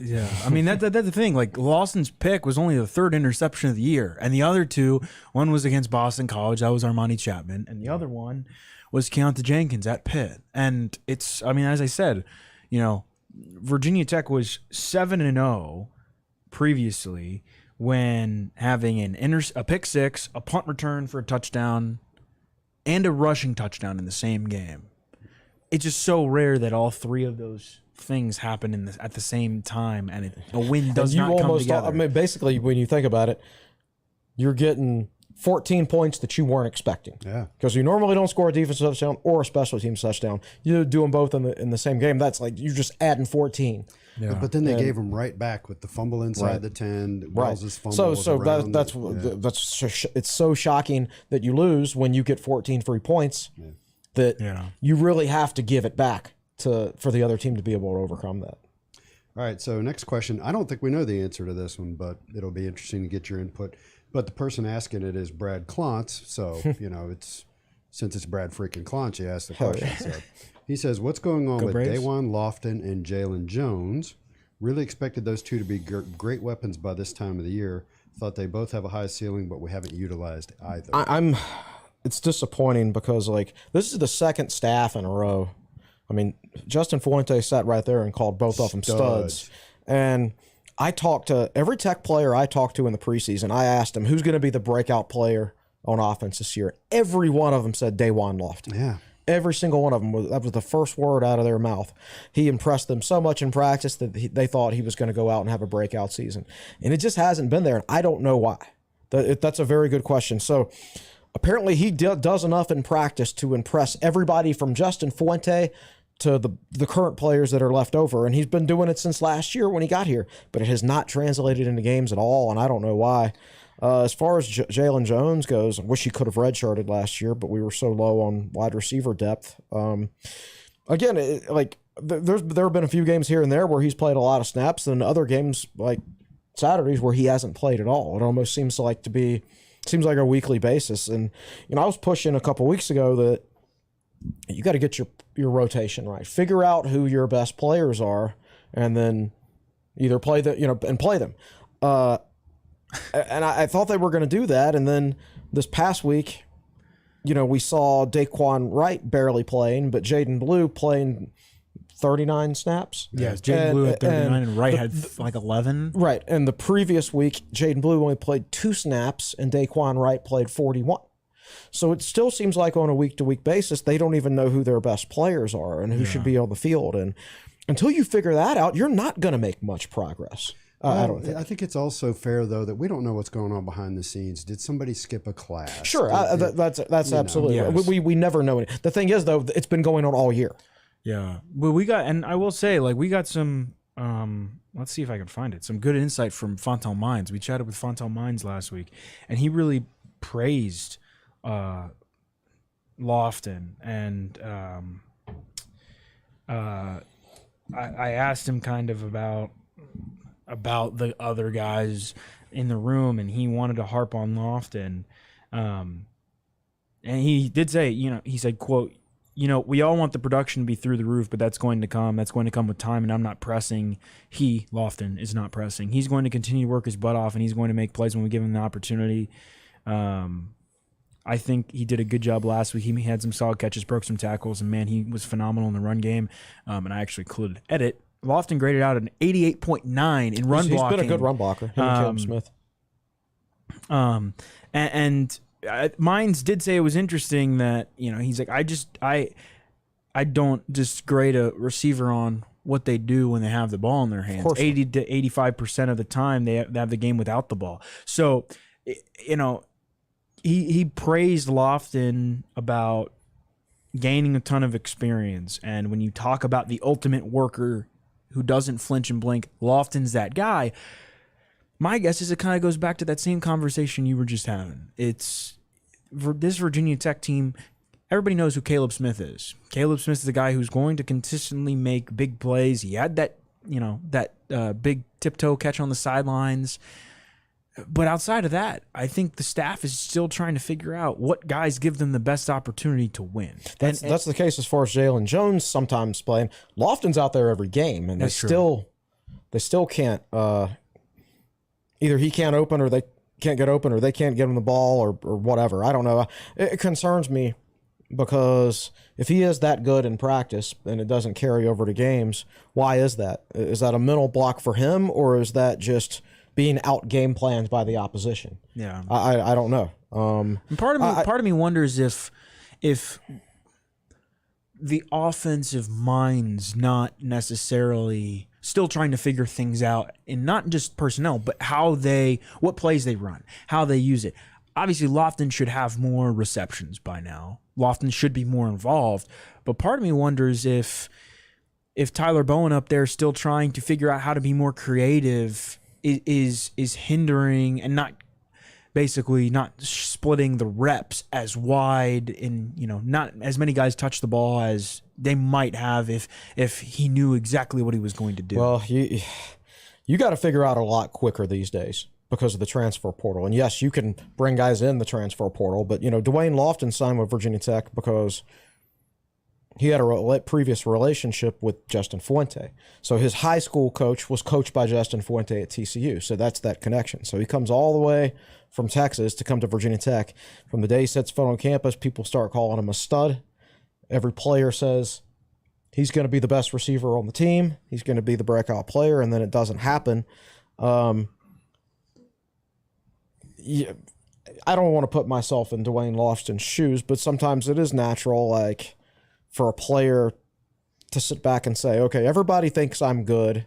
Yeah. I mean, that's the thing. Like, Lawson's pick was only the 3rd interception of the year. And the other 2, one was against Boston College. That was Armani Chapman. And the other one was Keonta Jenkins at Pitt. And as I said, Virginia Tech was 7-0 previously when having a pick 6, a punt return for a touchdown, and a rushing touchdown in the same game. It's just so rare that all 3 of those things happen at the same time, and a win does not come together. Basically, when you think about it, you're getting 14 points that you weren't expecting. Yeah. Because you normally don't score a defensive touchdown or a special teams touchdown. You do them both in the same game. That's like you're just adding 14. Yeah. But then they gave them right back with the fumble inside the 10. Wells's fumble. It's so shocking that you lose when you get 14 free points that you really have to give it back for the other team to be able to overcome that. All right, so next question. I don't think we know the answer to this one, but it'll be interesting to get your input. But the person asking it is Brad Klontz, so it's since it's Brad freaking Clonchy, he asked the Hell question. So he says, what's going on Go with Braves. Dajuan Lofton and Jalen Jones? Really expected those two to be great weapons by this time of the year. Thought they both have a high ceiling, but we haven't utilized either. It's disappointing because, like, this is the second staff in a row. I mean, Justin Fuente sat right there and called both of them studs. And I talked to every Tech player I talked to in the preseason. I asked him, who's going to be the breakout player on offense this year? Every one of them said Dajuan Lofton. Yeah. Every single one of them. That was the first word out of their mouth. He impressed them so much in practice that they thought he was going to go out and have a breakout season. And it just hasn't been there, and I don't know why. That's a very good question. So apparently he does enough in practice to impress everybody from Justin Fuente to the current players that are left over. And he's been doing it since last year when he got here, but it has not translated into games at all, and I don't know why. As far as Jalen Jones goes, I wish he could have redshirted last year, but we were so low on wide receiver depth. Again, there have been a few games here and there where he's played a lot of snaps, and other games like Saturdays where he hasn't played at all. It almost seems like a weekly basis. And I was pushing a couple weeks ago that you got to get your rotation right. Figure out who your best players are, and then either play them. And I thought they were going to do that, and then this past week, we saw Daquan Wright barely playing, but Jaden Blue playing 39 snaps. Yeah, Jaden Blue had 39 and Wright had like 11. Right, and the previous week, Jaden Blue only played 2 snaps, and Daquan Wright played 41. So it still seems like on a week-to-week basis, they don't even know who their best players are and who should be on the field. And until you figure that out, you're not going to make much progress. I think it's also fair, though, that we don't know what's going on behind the scenes. Did somebody skip a class? Sure, that's absolutely right. Yes. We never know. The thing is, though, it's been going on all year. Yeah, but and I will say, like, we got some. Let's see if I can find it. Some good insight from Fontel Mines. We chatted with Fontel Mines last week, and he really praised Lofton, and I asked him kind of about the other guys in the room, and he wanted to harp on Lofton. And he did say, he said, quote, we all want the production to be through the roof, but that's going to come. That's going to come with time, and I'm not pressing. Lofton, is not pressing. He's going to continue to work his butt off, and he's going to make plays when we give him the opportunity. I think he did a good job last week. He had some solid catches, broke some tackles, and, man, he was phenomenal in the run game. And I actually included edit. Lofton graded out an 88.9 in run blocking. He's been a good run blocker. Him and Caleb Smith. And Mines did say it was interesting that, he's like, I don't just grade a receiver on what they do when they have the ball in their hands. 80 to 85% of the time they have the game without the ball. So, he praised Lofton about gaining a ton of experience. And when you talk about the ultimate worker who doesn't flinch and blink, Lofton's that guy. My guess is it kind of goes back to that same conversation you were just having. It's this Virginia Tech team. Everybody knows who Caleb Smith is. Caleb Smith is the guy who's going to consistently make big plays. He had that, big tiptoe catch on the sidelines. But outside of that, I think the staff is still trying to figure out what guys give them the best opportunity to win. That's the case as far as Jalen Jones sometimes playing. Lofton's out there every game, and they still can't. Either he can't open, or they can't get open, or they can't get him the ball, or whatever. I don't know. It concerns me because if he is that good in practice and it doesn't carry over to games, why is that? Is that a mental block for him, or is that just being out game planned by the opposition? Yeah, I don't know. And part of me wonders if the offensive mind's not necessarily still trying to figure things out, and not just personnel, but what plays they run, how they use it. Obviously, Lofton should have more receptions by now. Lofton should be more involved. But part of me wonders if Tyler Bowen up there still trying to figure out how to be more creative is hindering and not splitting the reps as wide, and not as many guys touch the ball as they might have if he knew exactly what he was going to do. Well, you got to figure out a lot quicker these days. because of the transfer portal. And yes, you can bring guys in the transfer portal, but Dwayne Lofton signed with Virginia Tech because he had a previous relationship with Justin Fuente. So his high school coach was coached by Justin Fuente at TCU. So that's that connection. So he comes all the way from Texas to come to Virginia Tech. From the day he sets foot on campus, people start calling him a stud. Every player says he's going to be the best receiver on the team. He's going to be the breakout player, and then it doesn't happen. Yeah, I don't want to put myself in Dwayne Lofton's shoes, but sometimes it is natural, like, for a player to sit back and say, okay, everybody thinks I'm good.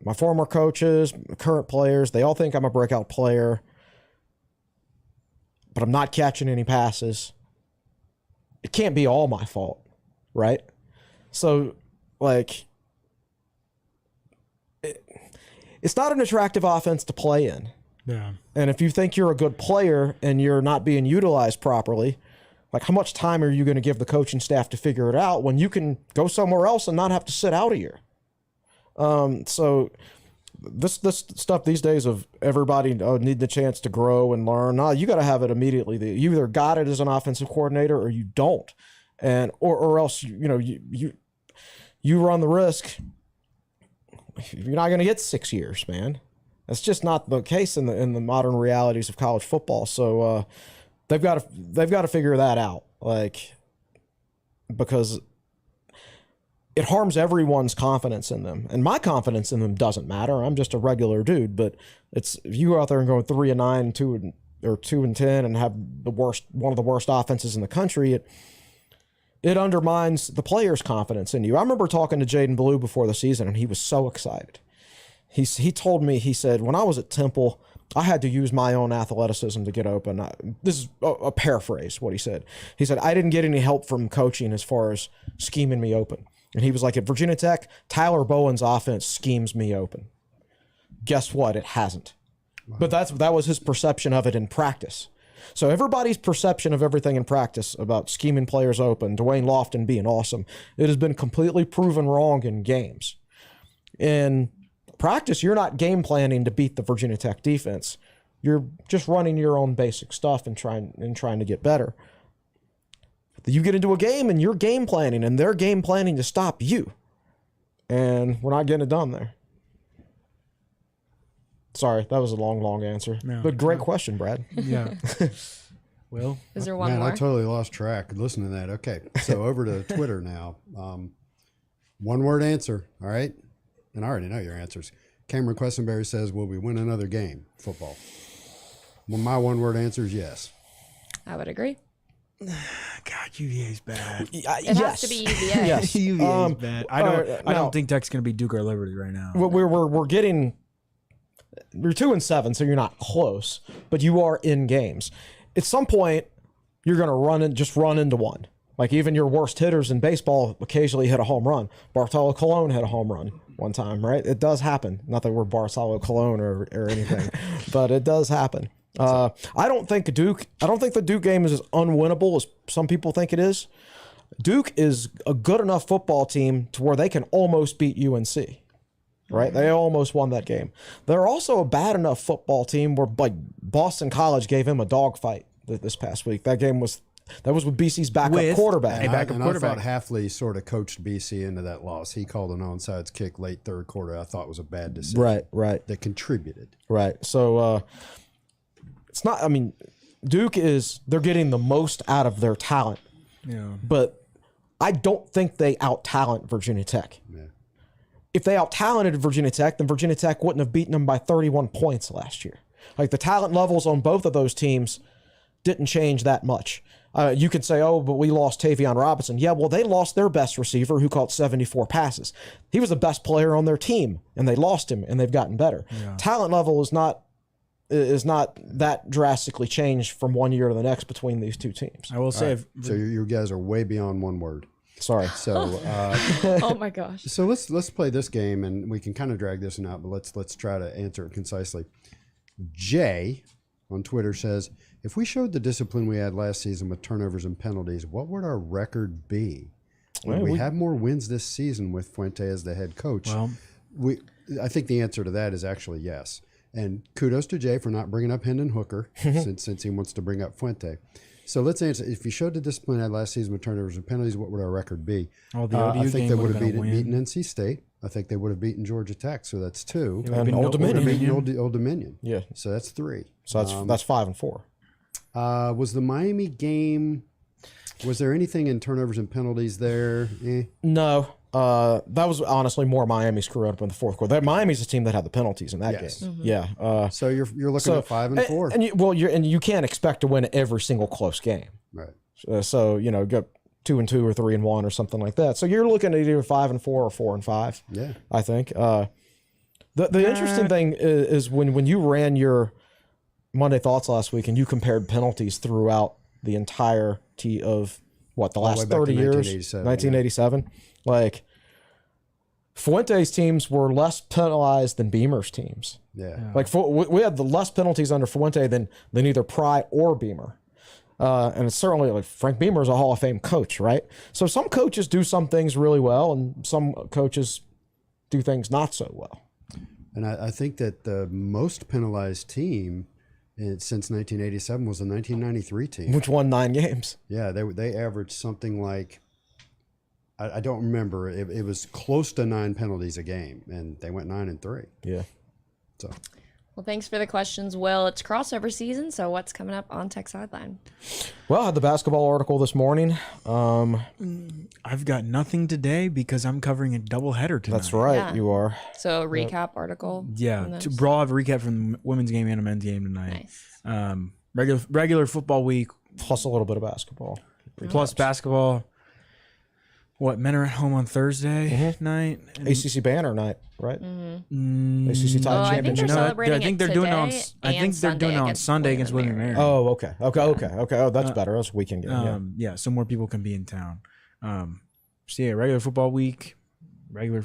My former coaches, current players, they all think I'm a breakout player, but I'm not catching any passes. It can't be all my fault, right? So, like, it's not an attractive offense to play in. Yeah. And if you think you're a good player and you're not being utilized properly, like, how much time are you going to give the coaching staff to figure it out when you can go somewhere else and not have to sit out a year? So this stuff these days of everybody need the chance to grow and learn. No, you got to have it immediately. You either got it as an offensive coordinator or you don't, and or else you run the risk. You're not going to get 6 years, man. That's just not the case in the modern realities of college football. So they've got to figure that out, like, because it harms everyone's confidence in them. And my confidence in them doesn't matter. I'm just a regular dude. But if you go out there and go 3-9, 2-10, and have one of the worst offenses in the country, it undermines the players' confidence in you. I remember talking to Jaden Blue before the season, and he was so excited. He told me, he said, when I was at Temple, I had to use my own athleticism to get open. This is a paraphrase, what he said. He said, I didn't get any help from coaching as far as scheming me open. And he was like, at Virginia Tech, Tyler Bowen's offense schemes me open. Guess what? It hasn't. Wow. But that was his perception of it in practice. So everybody's perception of everything in practice about scheming players open, Dwayne Lofton being awesome, it has been completely proven wrong in games. In practice, you're not game planning to beat the Virginia Tech defense. You're just running your own basic stuff and trying to get better. You get into a game and you're game planning, and they're game planning to stop you. And we're not getting it done there. Sorry, that was a long answer. No, but great question, Brad. Yeah. Well, is there one man, more? I totally lost track. Listen to that. Okay, so over to Twitter now. One-word answer, all right? And I already know your answers. Cameron Questenberry says, will we win another game, football? Well, my one-word answer is yes. I would agree. God, UVA's bad. It has to be UVA. Yes. UVA's bad. I don't think Tech's going to be Duke or Liberty right now. We're 2-7, so you're not close, but you are in games. At some point, you're going to run into one. Like, even your worst hitters in baseball occasionally hit a home run. Bartolo Colon hit a home run one time, right? It does happen. Not that we're Bartolo Colon or anything, but it does happen. I don't think the Duke game is as unwinnable as some people think it is. Duke is a good enough football team to where they can almost beat UNC. Right? They almost won that game. They're also a bad enough football team where, like, Boston College gave him a dogfight this past week. That was with BC's backup quarterback. And I thought Hafley sort of coached BC into that loss. He called an onside kick late third quarter. I thought was a bad decision. Right. That contributed. Right. So it's not. I mean, they're getting the most out of their talent. Yeah. But I don't think they out-talent Virginia Tech. Yeah. If they out-talented Virginia Tech, then Virginia Tech wouldn't have beaten them by 31 points last year. Like, the talent levels on both of those teams didn't change that much. You could say, oh, but we lost Tavion Robinson. Yeah, well, they lost their best receiver who caught 74 passes. He was the best player on their team, and they lost him, and they've gotten better. Yeah. Talent level is not that drastically changed from one year to the next between these two teams. I will say. Right. So you guys are way beyond one word. Sorry. So, oh my gosh. So let's play this game, and we can kind of drag this one out, but let's try to answer it concisely. Jay on Twitter says, if we showed the discipline we had last season with turnovers and penalties, what would our record be? Would we have more wins this season with Fuente as the head coach? Well, I think the answer to that is actually yes. And kudos to Jay for not bringing up Hendon Hooker since he wants to bring up Fuente. So let's answer. If you showed the discipline had last season with turnovers and penalties, what would our record be? Oh, the ODU I think game they would would have have been a win. beaten NC State. I think they would have beaten Georgia Tech. So that's 2. And Old Dominion. Old Dominion. Yeah. So that's 3. So that's 5 and 4. Was the Miami game? Was there anything in turnovers and penalties there? No. That was honestly more Miami screwing up in the fourth quarter. Miami's the team that had the penalties in that Yes. game. Yeah. So you're looking at 5 and 4. And you can't expect to win every single close game. Right. So go 2 and 2 or 3 and 1 or something like that. So you're looking at either 5 and 4 or 4 and 5. Yeah. I think. The interesting thing is when you ran your Monday Thoughts last week and you compared penalties throughout the entirety of the last way back to 30 years, 1987. Like Fuente's teams were less penalized than Beamer's teams. Yeah. Like we had the less penalties under Fuente than either Pry or Beamer. And it's certainly like Frank Beamer is a Hall of Fame coach, right? So some coaches do some things really well, and some coaches do things not so well. And I think that the most penalized team since 1987 was the 1993 team, Which won 9 games. Yeah, they averaged something like, I don't remember. It was close to 9 penalties a game, and they went 9 and 3. Yeah. So. Well, thanks for the questions, Will. It's crossover season, so what's coming up on Tech Sideline? Well, I had the basketball article this morning. I've got nothing today because I'm covering a doubleheader tonight. That's right, Yeah. you are. So a recap article. Yeah, on those? I'll have a recap from the women's game and a men's game tonight. Nice. Regular football week Plus a little bit of basketball. plus basketball. Men are at home on Thursday night. And ACC banner night, right? Mm-hmm. ACC title I think championship. they're celebrating I think it they're doing it on. today I think and they're doing it on Sunday against William & Mary. Oh, okay. Oh, that's better. That's a weekend game. Yeah, so more people can be in town. So yeah, regular football week, regular.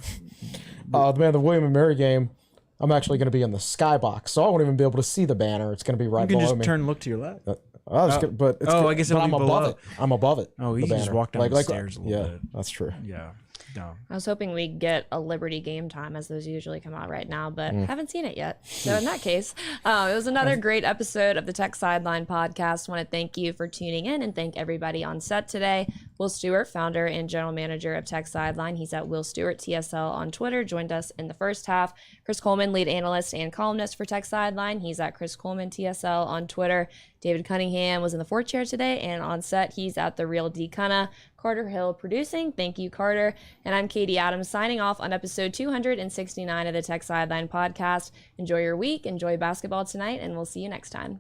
The William and Mary game. I'm actually going to be in the skybox, so I won't even be able to see the banner. It's going to be right You can below just me. turn and look to your left. But it's I guess it'll I'm be above below. it. I'm above it. Oh, you the can just banner. walk down the stairs a little yeah, bit. that's true. Yeah, no. I was hoping we'd get a Liberty game time as those usually come out right now, but haven't seen it yet. So in that case, it was another great episode of the Tech Sideline Podcast. Want to thank you for tuning in and thank everybody on set today. Will Stewart, founder and general manager of Tech Sideline. He's at Will Stewart TSL on Twitter. Joined us in the first half. Chris Coleman, lead analyst and columnist for Tech Sideline. He's at Chris Coleman TSL on Twitter. David Cunningham was in the fourth chair today, and on set, he's at The Real D Cunna. Carter Hill producing. Thank you, Carter. And I'm Katie Adams signing off on episode 269 of the Tech Sideline Podcast. Enjoy your week, enjoy basketball tonight, and we'll see you next time.